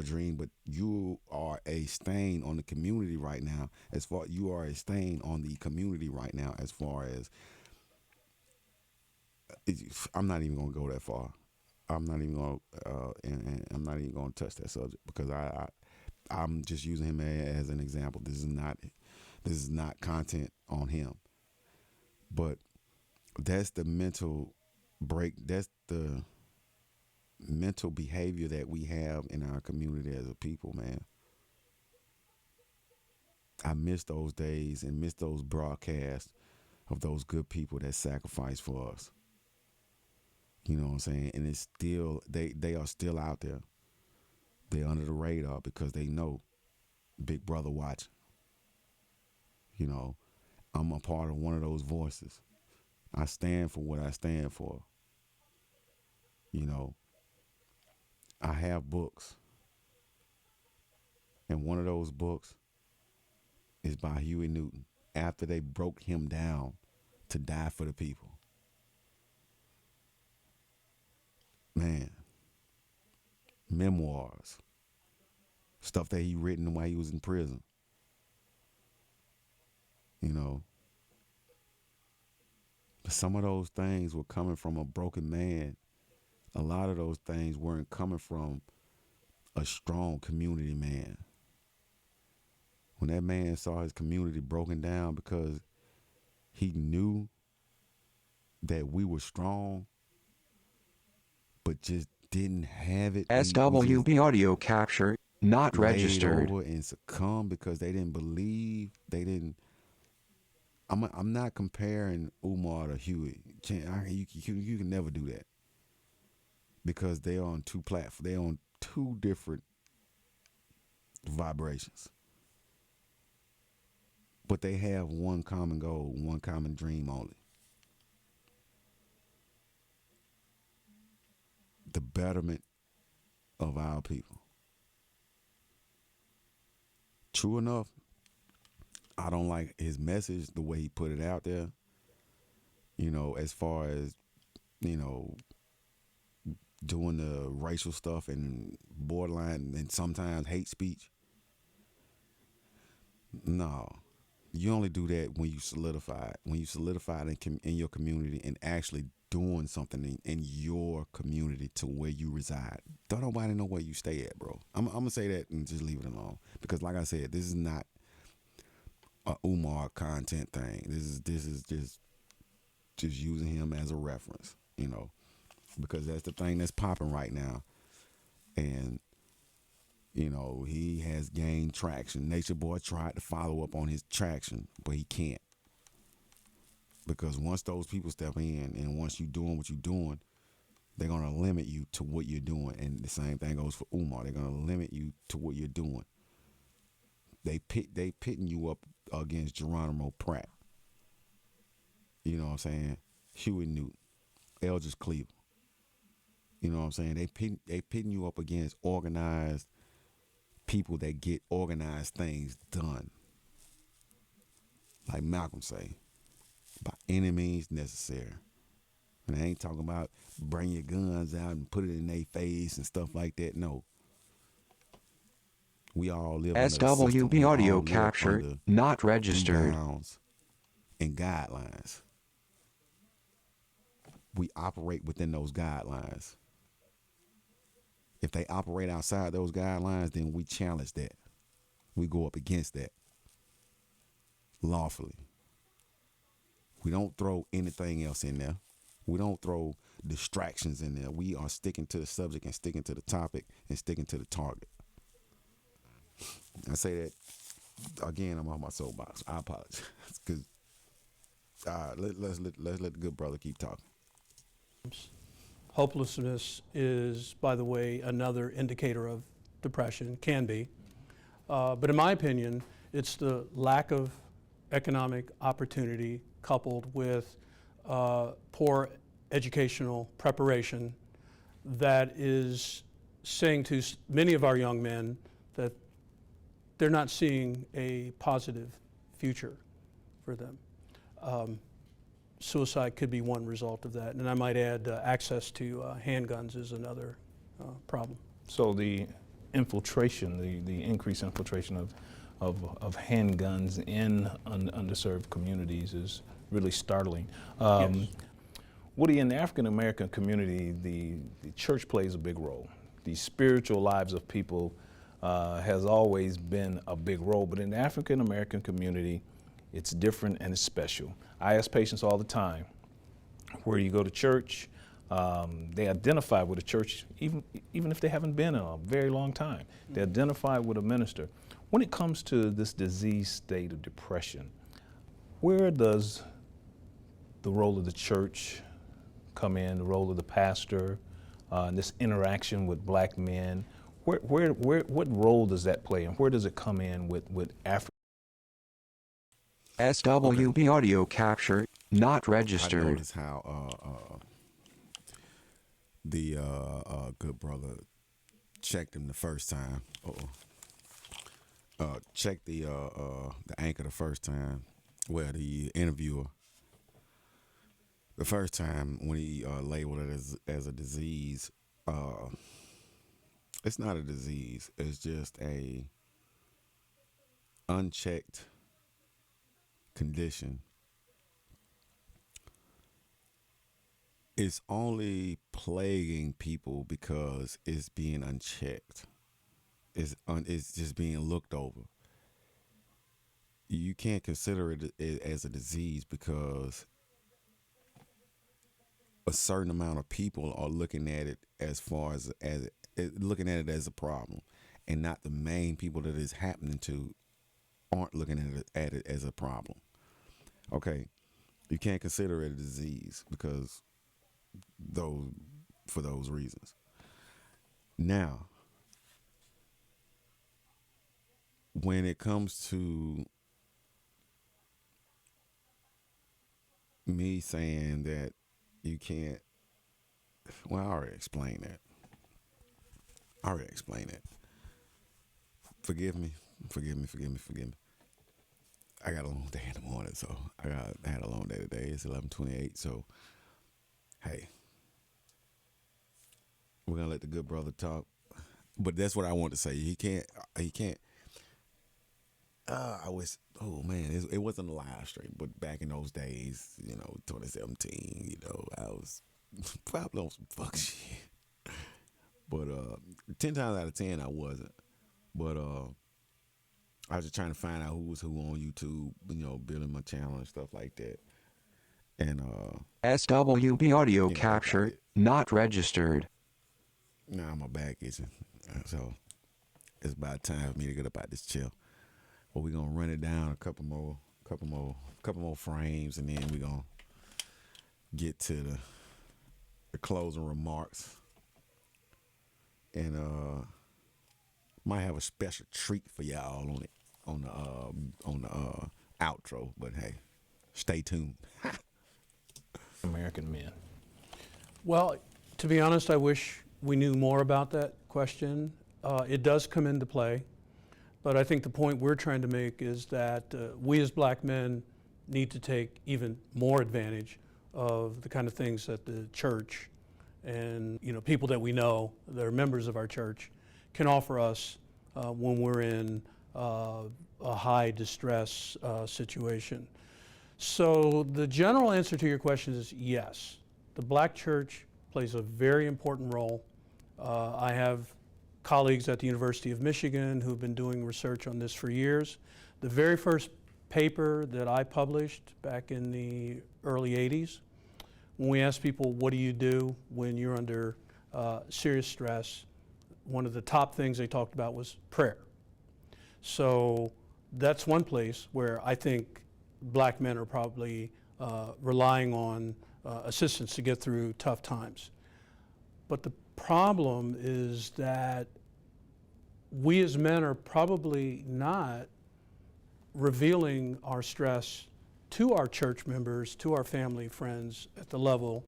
dream, but you are a stain on the community right now. You are a stain on the community right now. As far as I'm not even going to go that far. I'm not even going to, and I'm not even going to touch that subject because I'm just using him as an example. This is not content on him, but that's the mental break. That's the mental behavior that we have in our community as a people, man. I miss those days and miss those broadcasts of those good people that sacrificed for us. You know what I'm saying? And it's still, they are still out there. They're under the radar because they know Big Brother watching. I'm a part of one of those voices. I stand for what I stand for. I have books. And one of those books is by Huey Newton, after they broke him down to die for the people. Man, memoirs, stuff that he written while he was in prison. Some of those things were coming from a broken man. A lot of those things weren't coming from a strong community man. When that man saw his community broken down because he knew that we were strong, but just didn't have it. SWB audio capture not laid registered. over and succumb because they didn't believe. They didn't. I'm not comparing Umar to Huey. You can never do that because they're on two platforms. They're on two different vibrations, but they have one common goal, one common dream only: the betterment of our people. True enough, I don't like his message, the way he put it out there. As far as, you know, doing the racial stuff and borderline and sometimes hate speech. No, you only do that when you solidify it. When you solidify it in your community and actually doing something in your community to where you reside. Don't nobody know where you stay at, bro. I'm gonna say that and just leave it alone because, like I said, this is not a Umar content thing. This is just using him as a reference, because that's the thing that's popping right now. And he has gained traction. Nature Boy tried to follow up on his traction, but he can't, because once those people step in and once you doing what you're doing, they're gonna limit you to what you're doing. And the same thing goes for Umar. They're gonna limit you to what you're doing. They pitting you up against Geronimo Pratt. You know what I'm saying? Huey Newton, Eldridge Cleaver. You know what I'm saying? They pitting you up against organized people that get organized things done. Like Malcolm say, by any means necessary. And I ain't talking about bring your guns out and put it in their face and stuff like that. No. We all live under the system. SWB We audio all live capture under not registered. bounds and guidelines. We operate within those guidelines. If they operate outside those guidelines, then we challenge that. We go up against that lawfully. We don't throw anything else in there. We don't throw distractions in there. We are sticking to the subject and sticking to the topic and sticking to the target. I say that again. I'm on my soapbox. I apologize. Because let's let the good brother keep talking. Hopelessness is, by the way, another indicator of depression, can be. But in my opinion, it's the lack of economic opportunity coupled with poor educational preparation that is saying to many of our young men that they're not seeing a positive future for them. Suicide could be one result of that. And I might add access to handguns is another problem. So the infiltration, the increased infiltration of handguns in underserved communities is really startling. Yes. Woody, in the African American community, the church plays a big role. The spiritual lives of people has always been a big role, but in the African American community, it's different and it's special. I ask patients all the time, where you go to church, they identify with a church, even if they haven't been in a very long time. They identify with a minister. When it comes to this disease state of depression, where does the role of the church come in, the role of the pastor, this interaction with black men? What role does that play, and where does it come in with Africa? SWB audio capture not I registered. noticed how the good brother checked him the first time. Checked the anchor the first time. Well, the interviewer the first time when he labeled it as a disease. It's not a disease. It's just a unchecked condition. It's only plaguing people because it's being unchecked. It's just being looked over. You can't consider it as a disease because a certain amount of people are looking at it looking at it as a problem, and not the main people that it's happening to aren't looking at it as a problem. Okay, you can't consider it a disease because those for those reasons. Now, when it comes to me saying that you can't, well, I already explained that. Forgive me. I got a long day in the morning, so I had a long day today. It's 11:28, so hey, we're gonna let the good brother talk. But that's what I want to say. He can't. I wish. Oh man, it wasn't a live stream, but back in those days, 2017, I was probably on some fuck shit. But 10 times out of 10, I wasn't. But I was just trying to find out who was who on YouTube, building my channel and stuff like that. And SWB audio that's about capture it. not registered. Now my back itching, so it's about time for me to get up out this chair. But we're gonna run it down a couple more frames, and then we're gonna get to the closing remarks, and might have a special treat for y'all on the outro. But hey, stay tuned. American men. Well, to be honest, I wish we knew more about that question. It does come into play, but I think the point we're trying to make is that we as black men need to take even more advantage of the kind of things that the church and people that we know that are members of our church can offer us when we're in a high distress situation. So the general answer to your question is yes. The black church plays a very important role. I have colleagues at the University of Michigan who've been doing research on this for years. The very first paper that I published back in the early 80s, when we asked people, what do you do when you're under serious stress, one of the top things they talked about was prayer. So that's one place where I think black men are probably relying on assistance to get through tough times. But the problem is that we as men are probably not revealing our stress to our church members, to our family, friends at the level.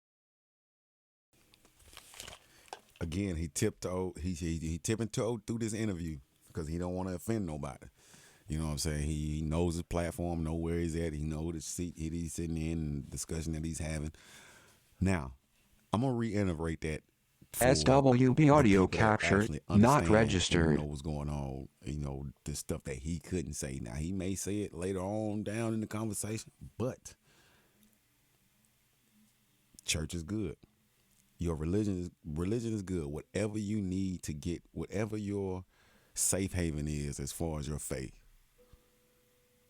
Again, he tiptoed through this interview because he don't want to offend nobody. You know what I'm saying? He knows his platform, know where he's at. He knows the seat he's sitting in and discussion that he's having. Now, I'm gonna reiterate that. For SWB the audio people that capture actually not understand registered. and know what's going on. The stuff that he couldn't say. Now he may say it later on down in the conversation, but church is good. Your religion is good. Whatever you need to get, whatever your safe haven is as far as your faith,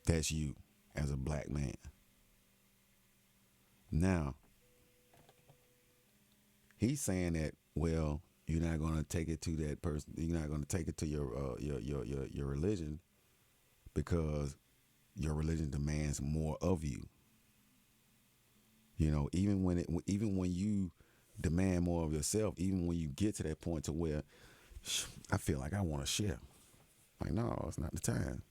that's you as a black man. Now, he's saying that, well, you're not going to take it to that person. You're not going to take it to your religion because your religion demands more of you. Even when you demand more of yourself, even when you get to that point to where I feel like I want to share. Like, no, it's not the time.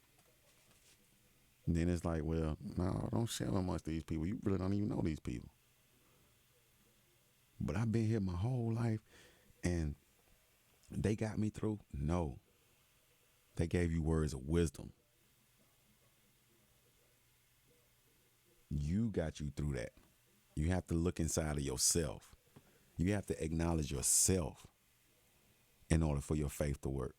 And then it's like, well, no, don't share amongst these people. You really don't even know these people. But I've been here my whole life and they got me through. No. They gave you words of wisdom. You got you through that. You have to look inside of yourself. You have to acknowledge yourself in order for your faith to work.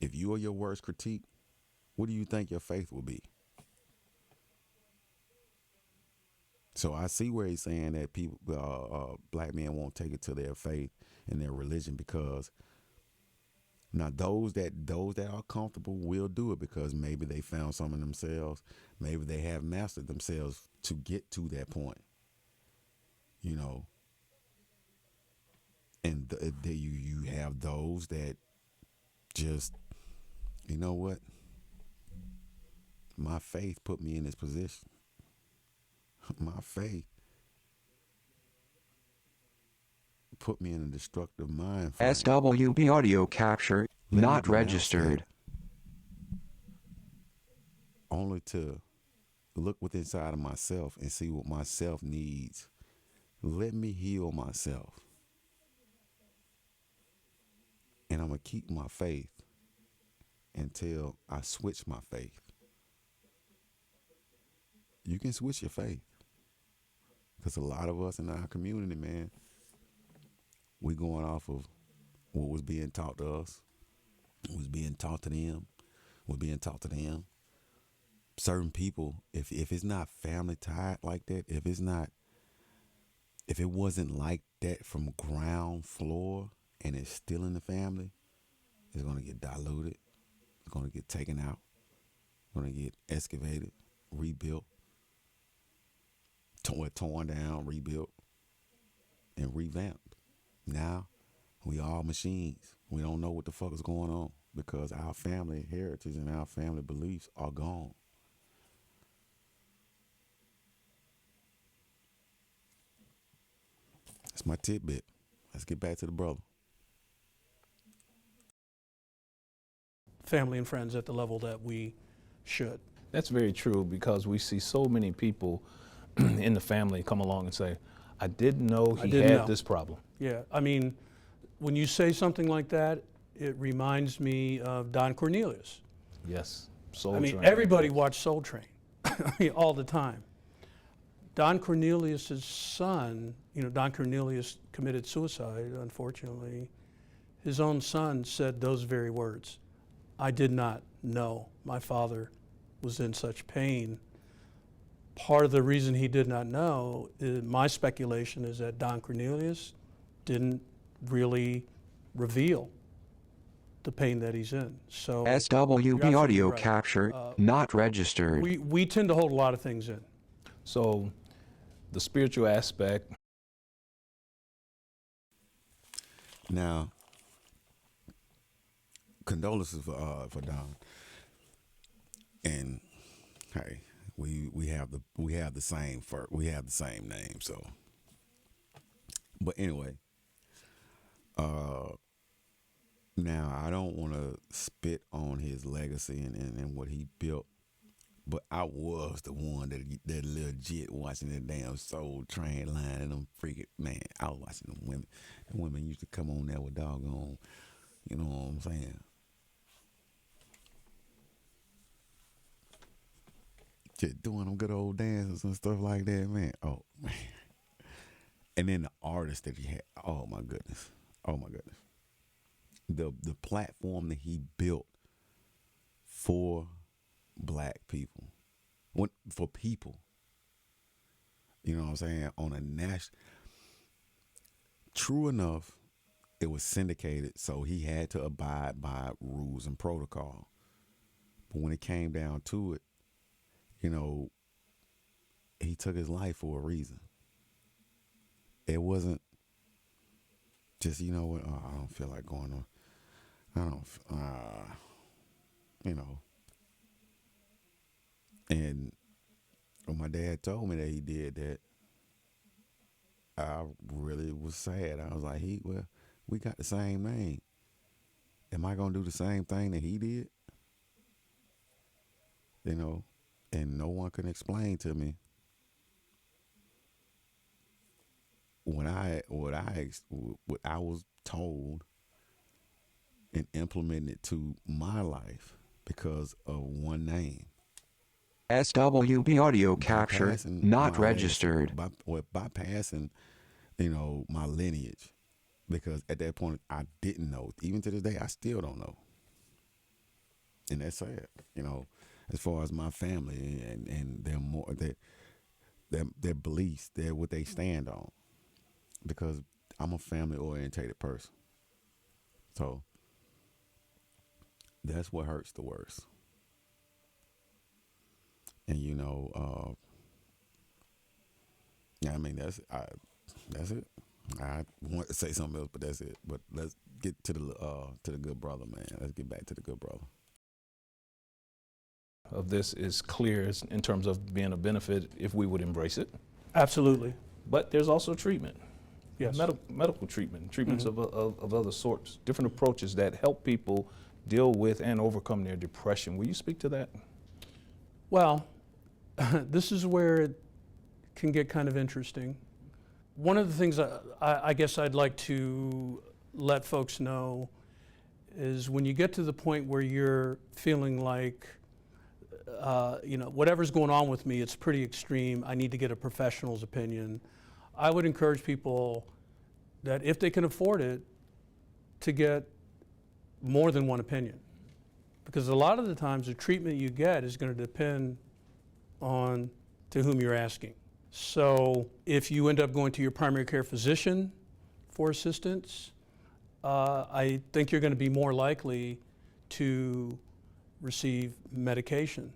If you are your worst critique, what do you think your faith will be? So I see where he's saying that people, black men won't take it to their faith and their religion because now those that are comfortable will do it because maybe they found something in themselves. Maybe they have mastered themselves to get to that point. And you have those that just, you know what? My faith put me in this position. My faith put me in a destructive mind frame. SWB audio capture Let me not denounce that, registered. only to look within inside of myself and see what myself needs. Let me heal myself. And I'm going to keep my faith until I switch my faith. You can switch your faith. Because a lot of us in our community, man, we going off of what was being taught to us, was being taught to them, was being taught to them. Certain people, if it's not family tied like that, if it wasn't like that from ground floor and it's still in the family, it's going to get diluted. It's going to get taken out. It's going to get excavated, rebuilt, torn down, rebuilt, and revamped. Now, we all machines. We don't know what the fuck is going on because our family heritage and our family beliefs are gone. That's my tidbit. Let's get back to the brother. Family and friends at the level that we should. That's very true because we see so many people in the family come along and say, I didn't know he didn't had know. this problem. Yeah, I mean, when you say something like that, it reminds me of Don Cornelius. Yes. Soul I mean, Train. everybody watched Soul Train I mean, all the time. Don Cornelius's son, Don Cornelius committed suicide, unfortunately. His own son said those very words. I did not know my father was in such pain. Part of the reason he did not know, my speculation is that Don Cornelius didn't really reveal the pain that he's in. So you're SWB absolutely audio right. capture not registered. We tend to hold a lot of things in. So the spiritual aspect. Now, condolences for Don. And hey, we have the same name. So, but anyway, now I don't want to spit on his legacy and what he built, but I was the one that legit watching that damn Soul Train line and them freaking, man, I was watching them women. The women used to come on there with doggone, you know what I'm saying? Just doing them good old dances and stuff like that, man. Oh, man. And then the artist that he had, oh my goodness. The platform that he built for black people, for people, you know what I'm saying, on a national, true enough, it was syndicated, so he had to abide by rules and protocol. But when it came down to it, he took his life for a reason. It wasn't just, you know what, I don't feel like going on. I don't, And when my dad told me that he did that, I really was sad. I was like, we got the same name. Am I going to do the same thing that he did? And no one can explain to me what I was told and implemented to my life because of one name. SWB audio capture Bypassing not my registered. bypassing, my lineage, because at that point I didn't know. Even to this day, I still don't know, and that's sad. As far as my family and their beliefs, they're what they stand on, because I'm a family orientated person. So that's what hurts the worst. And I mean that's it. I want to say something else, but that's it. But let's get to the good brother, man. Let's get back to the good brother. Of this is clear in terms of being a benefit if we would embrace it. Absolutely. But there's also treatment. Yes. Medical treatment, treatments of other sorts, different approaches that help people deal with and overcome their depression. Will you speak to that? Well, this is where it can get kind of interesting. One of the things I guess I'd like to let folks know is when you get to the point where you're feeling like, whatever's going on with me, it's pretty extreme, I need to get a professional's opinion. I would encourage people that if they can afford it, to get more than one opinion. Because a lot of the times the treatment you get is going to depend on to whom you're asking. So if you end up going to your primary care physician for assistance, I think you're going to be more likely to receive medication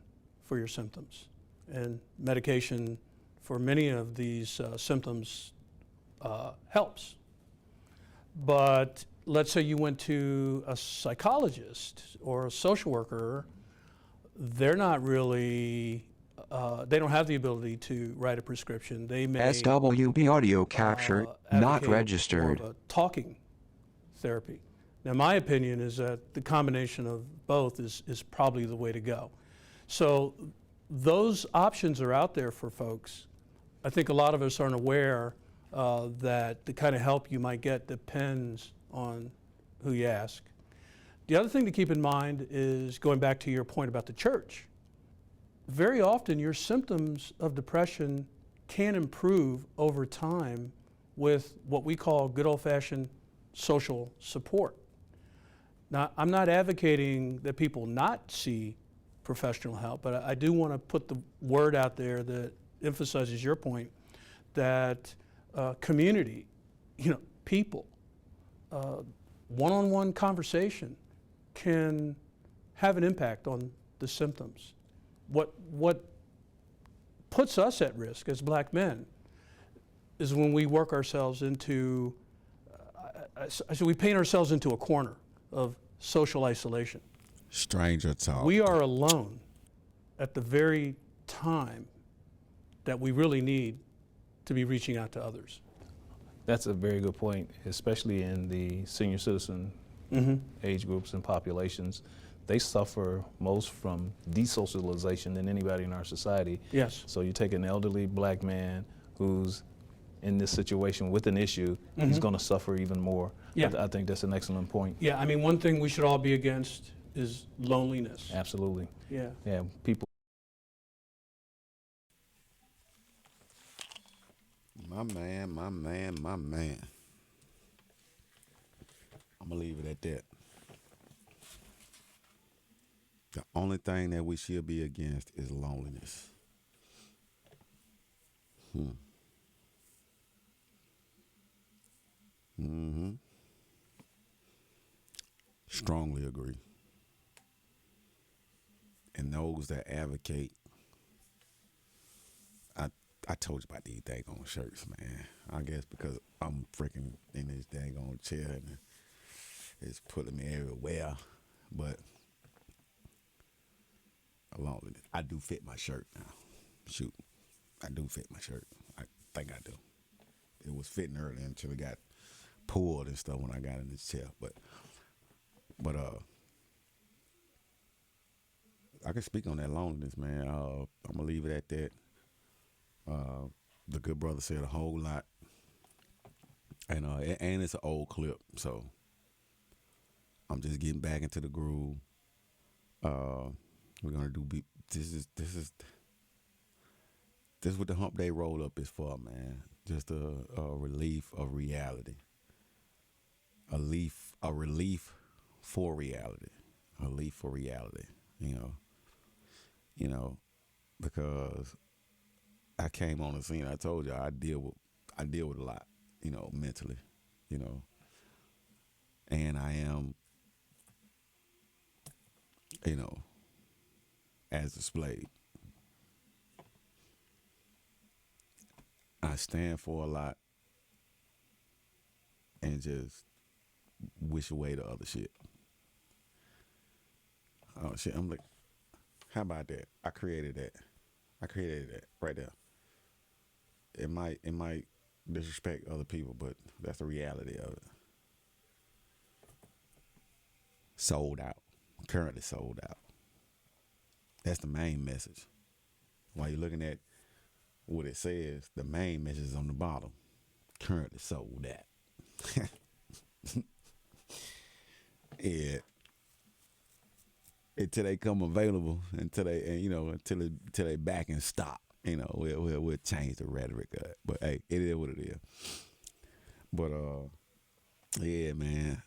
for your symptoms. And medication for many of these symptoms helps. But let's say you went to a psychologist or a social worker, they're not really, they don't have the ability to write a prescription. They may SWB audio capture, not advocate more registered. of a talking therapy. Now, my opinion is that the combination of both is probably the way to go. So those options are out there for folks. I think a lot of us aren't aware that the kind of help you might get depends on who you ask. The other thing to keep in mind is going back to your point about the church. Very often your symptoms of depression can improve over time with what we call good old-fashioned social support. Now, I'm not advocating that people not see professional help, but I do want to put the word out there that emphasizes your point that community, people, one-on-one conversation can have an impact on the symptoms. What puts us at risk as black men is when we work ourselves into, so we paint ourselves into a corner of social isolation. Stranger talk. We are alone at the very time that we really need to be reaching out to others. That's a very good point, especially in the senior citizen age groups and populations. They suffer most from desocialization than anybody in our society. Yes. So you take an elderly black man who's in this situation with an issue, he's going to suffer even more. Yeah. I think that's an excellent point. Yeah, I mean, one thing we should all be against is loneliness. Absolutely. Yeah. Yeah, people. My man, my man, my man. I'm going to leave it at that. The only thing that we should be against is loneliness. Strongly agree. And those that advocate, I told you about these daggone shirts, man. I guess because I'm freaking in this daggone chair and it's putting me everywhere. But along, I do fit my shirt now. Shoot, I do fit my shirt. I think I do. It was fitting earlier until it got pulled and stuff when I got in this chair. But I can speak on that loneliness, man. I'm gonna leave it at that. The good brother said a whole lot, and it's an old clip, so I'm just getting back into the groove. We're gonna do this is what the Hump Day roll up is for, man. Just a relief of reality, a relief for reality, a relief for reality. Because I came on the scene. I told you I deal with a lot, mentally, and I am, as displayed. I stand for a lot. and just wish away the other shit. Oh shit! I'm like, how about that? I created that. I created that right there. It might disrespect other people, but that's the reality of it. Sold out. Currently sold out. That's the main message. While you're looking at what it says, the main message is on the bottom. Currently sold out. Yeah. Until they come available, until they, and until they back in stock. We'll change the rhetoric of it. But hey, it is what it is. But yeah, man.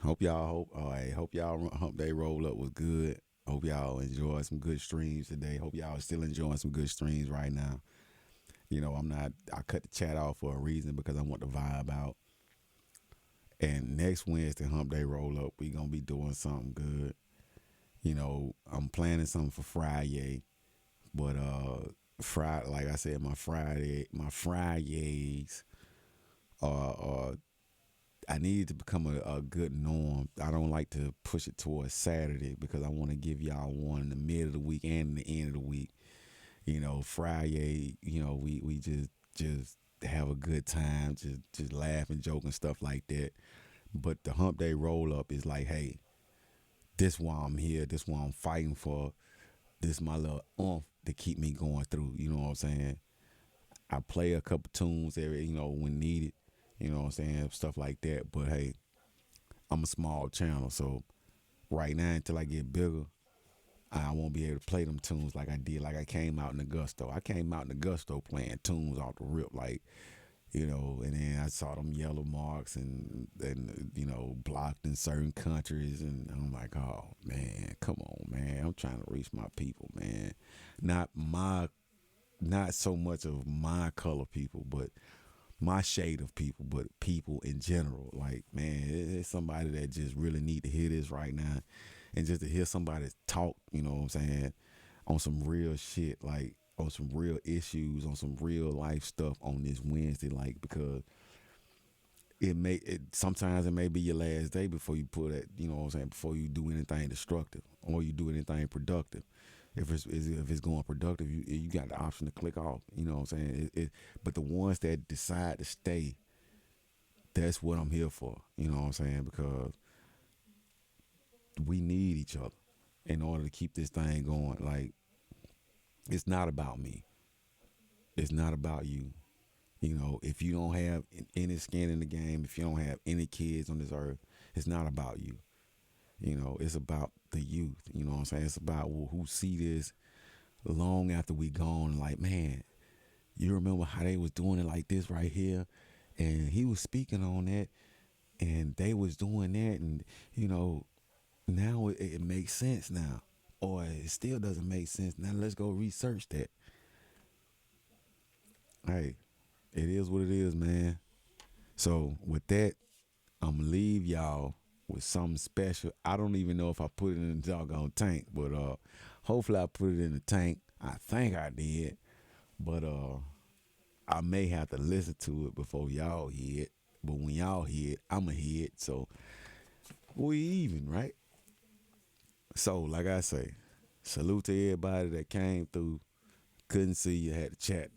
Hope y'all hump day roll up was good. Hope y'all enjoyed some good streams today. Hope y'all still enjoying some good streams right now. I cut the chat off for a reason because I want the vibe out. And next Wednesday, hump day roll up, we gonna be doing something good. I'm planning something for Friday, but Friday, like I said, my Fridays are I need it to become a good norm. I don't like to push it towards Saturday because I want to give y'all one in the middle of the week and the end of the week. Friday, we just have a good time, just laugh and joke and stuff like that. But the hump day roll up is like, hey, this why I'm here, this why I'm fighting for, this my little to keep me going through. You know what I'm saying? I play a couple tunes when needed. You know what I'm saying? Stuff like that. But hey, I'm a small channel, so right now until I get bigger, I won't be able to play them tunes like I did. Like I came out in Augusto. I came out in Augusto playing tunes off the rip, and then I saw them yellow marks and blocked in certain countries, and I'm like, oh man, come on, man, I'm trying to reach my people, man, not so much of my color people, but my shade of people, but people in general. Like, man, it's somebody that just really need to hear this right now, and just to hear somebody talk, you know what I'm saying, on some real shit, like on some real issues, on some real life stuff on this Wednesday, like, because sometimes it may be your last day before you put it, you know what I'm saying, before you do anything destructive or you do anything productive. If it's going productive, you got the option to click off. You know what I'm saying? But the ones that decide to stay, that's what I'm here for. You know what I'm saying? Because we need each other in order to keep this thing going. Like, it's not about me. It's not about you. If you don't have any skin in the game, if you don't have any kids on this earth, it's not about you. It's about the youth. You know what I'm saying? It's about who see this long after we gone. Like, man, you remember how they was doing it like this right here? And he was speaking on that, and they was doing that, and, now it makes sense now. Or it still doesn't make sense. Now let's go research that. Hey, it is what it is, man. So with that, I'm going to leave y'all with something special. I don't even know if I put it in the doggone tank, but hopefully I put it in the tank. I think I did, but I may have to listen to it before y'all hear it. But when y'all hear it, I'ma hear it. So we even, right? So like I say, salute to everybody that came through. Couldn't see you, had the chat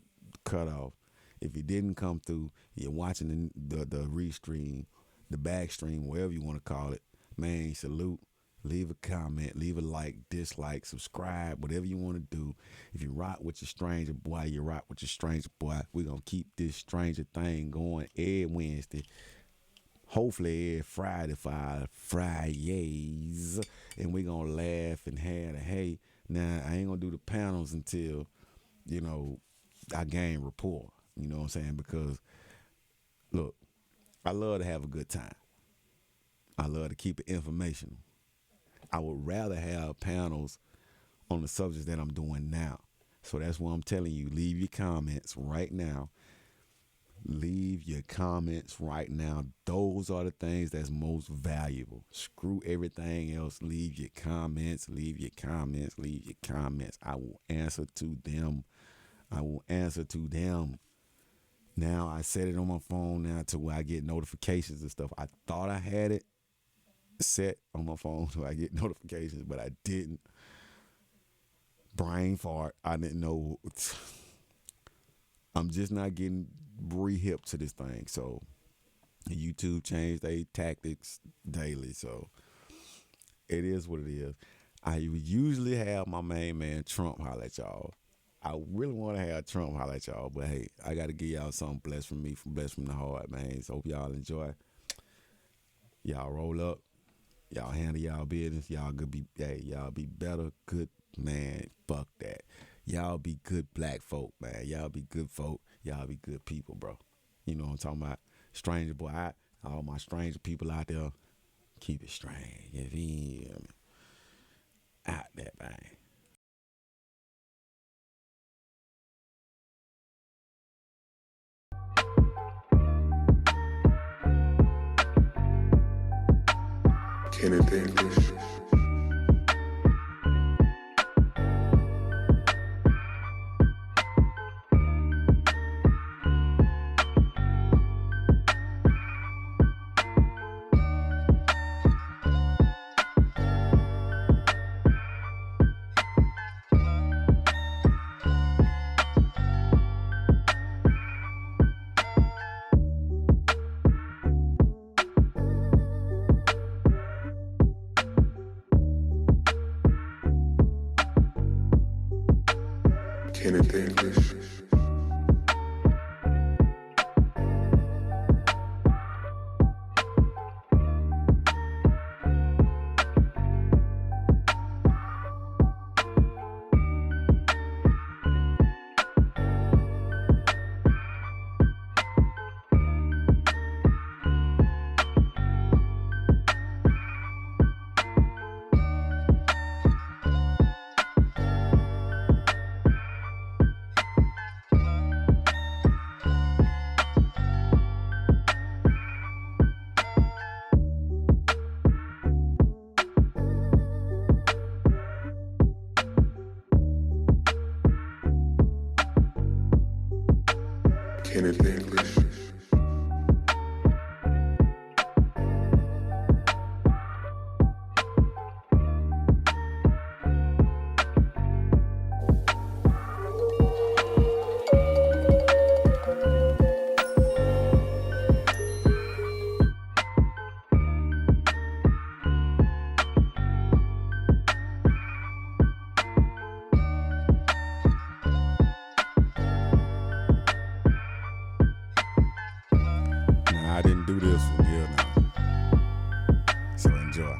cut off. If you didn't come through, you're watching the restream, the back stream, whatever you want to call it. Man, salute. Leave a comment, leave a like, dislike, subscribe, whatever you want to do. If you rock with your stranger boy, you rock with your stranger boy. We're going to keep this stranger thing going every Wednesday. Hopefully every Friday for our Fridays. And we're going to laugh and have a hey. Now, I ain't going to do the panels until, I gain rapport. You know what I'm saying? Because, look, I love to have a good time. I love to keep it informational. I would rather have panels on the subjects that I'm doing now. So that's why I'm telling you, leave your comments right now. Leave your comments right now. Those are the things that's most valuable. Screw everything else. Leave your comments. Leave your comments. Leave your comments. I will answer to them. I will answer to them. Now I set it on my phone now to where I get notifications and stuff. I thought I had it set on my phone so I get notifications, but I didn't. Brain fart. I didn't know. I'm just not getting re-hip to this thing. So YouTube changed their tactics daily. So it is what it is. I usually have my main man Trump holler at y'all. I really want to have Trump holler at y'all, but hey, I got to give y'all something blessed from me, blessed from the heart, man. So hope y'all enjoy. Y'all roll up. Y'all handle y'all business. Y'all y'all be better, good man. Fuck that. Y'all be good black folk, man. Y'all be good folk. Y'all be good people, bro. You know what I'm talking about? Stranger boy, all my stranger people out there, keep it strange. If he out there, man. Kenneth English. Kenneth English. Kenneth English. Nah, I didn't do this one here now. So enjoy.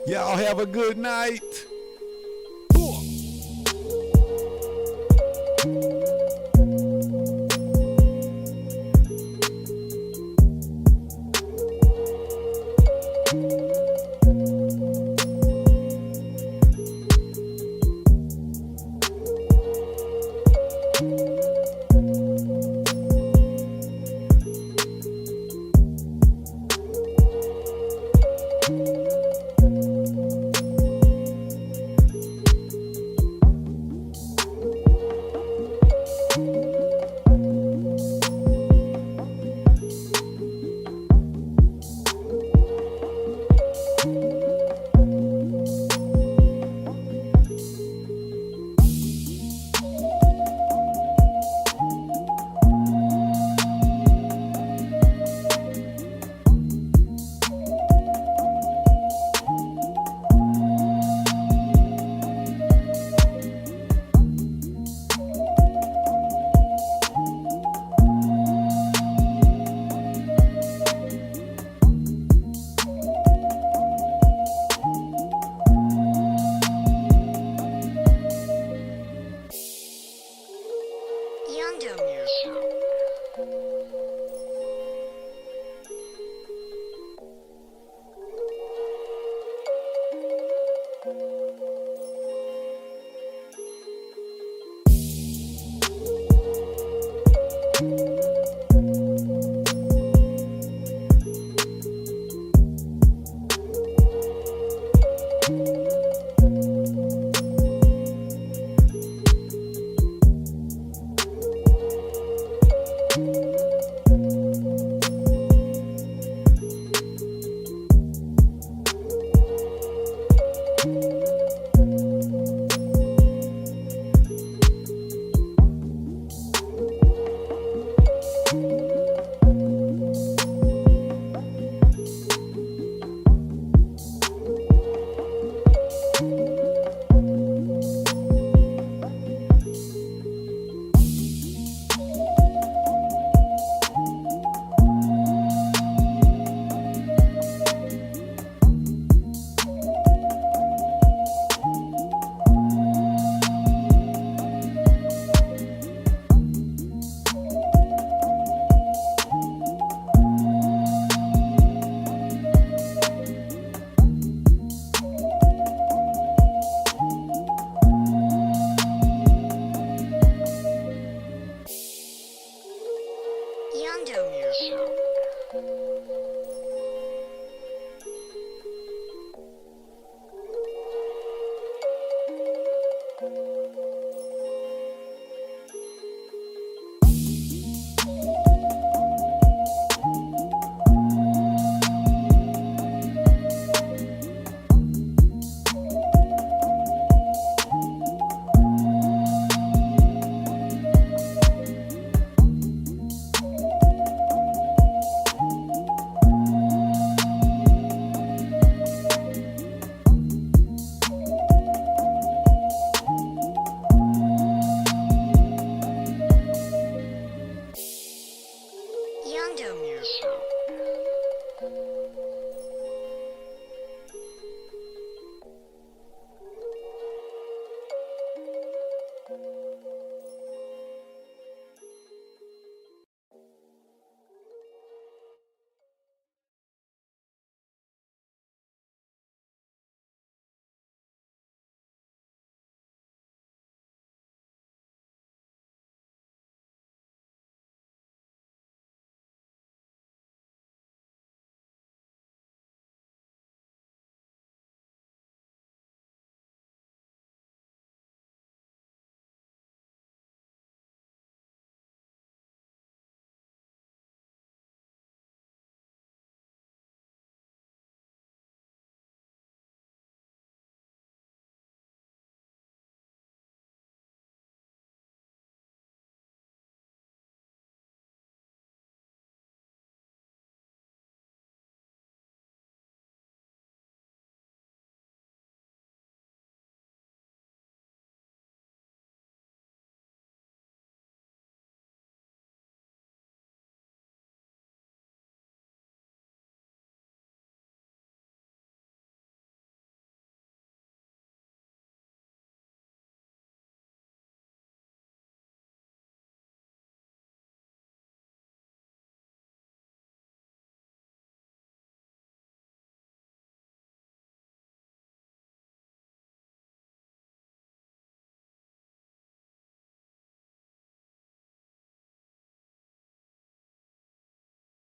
Y'all have a good night. down there.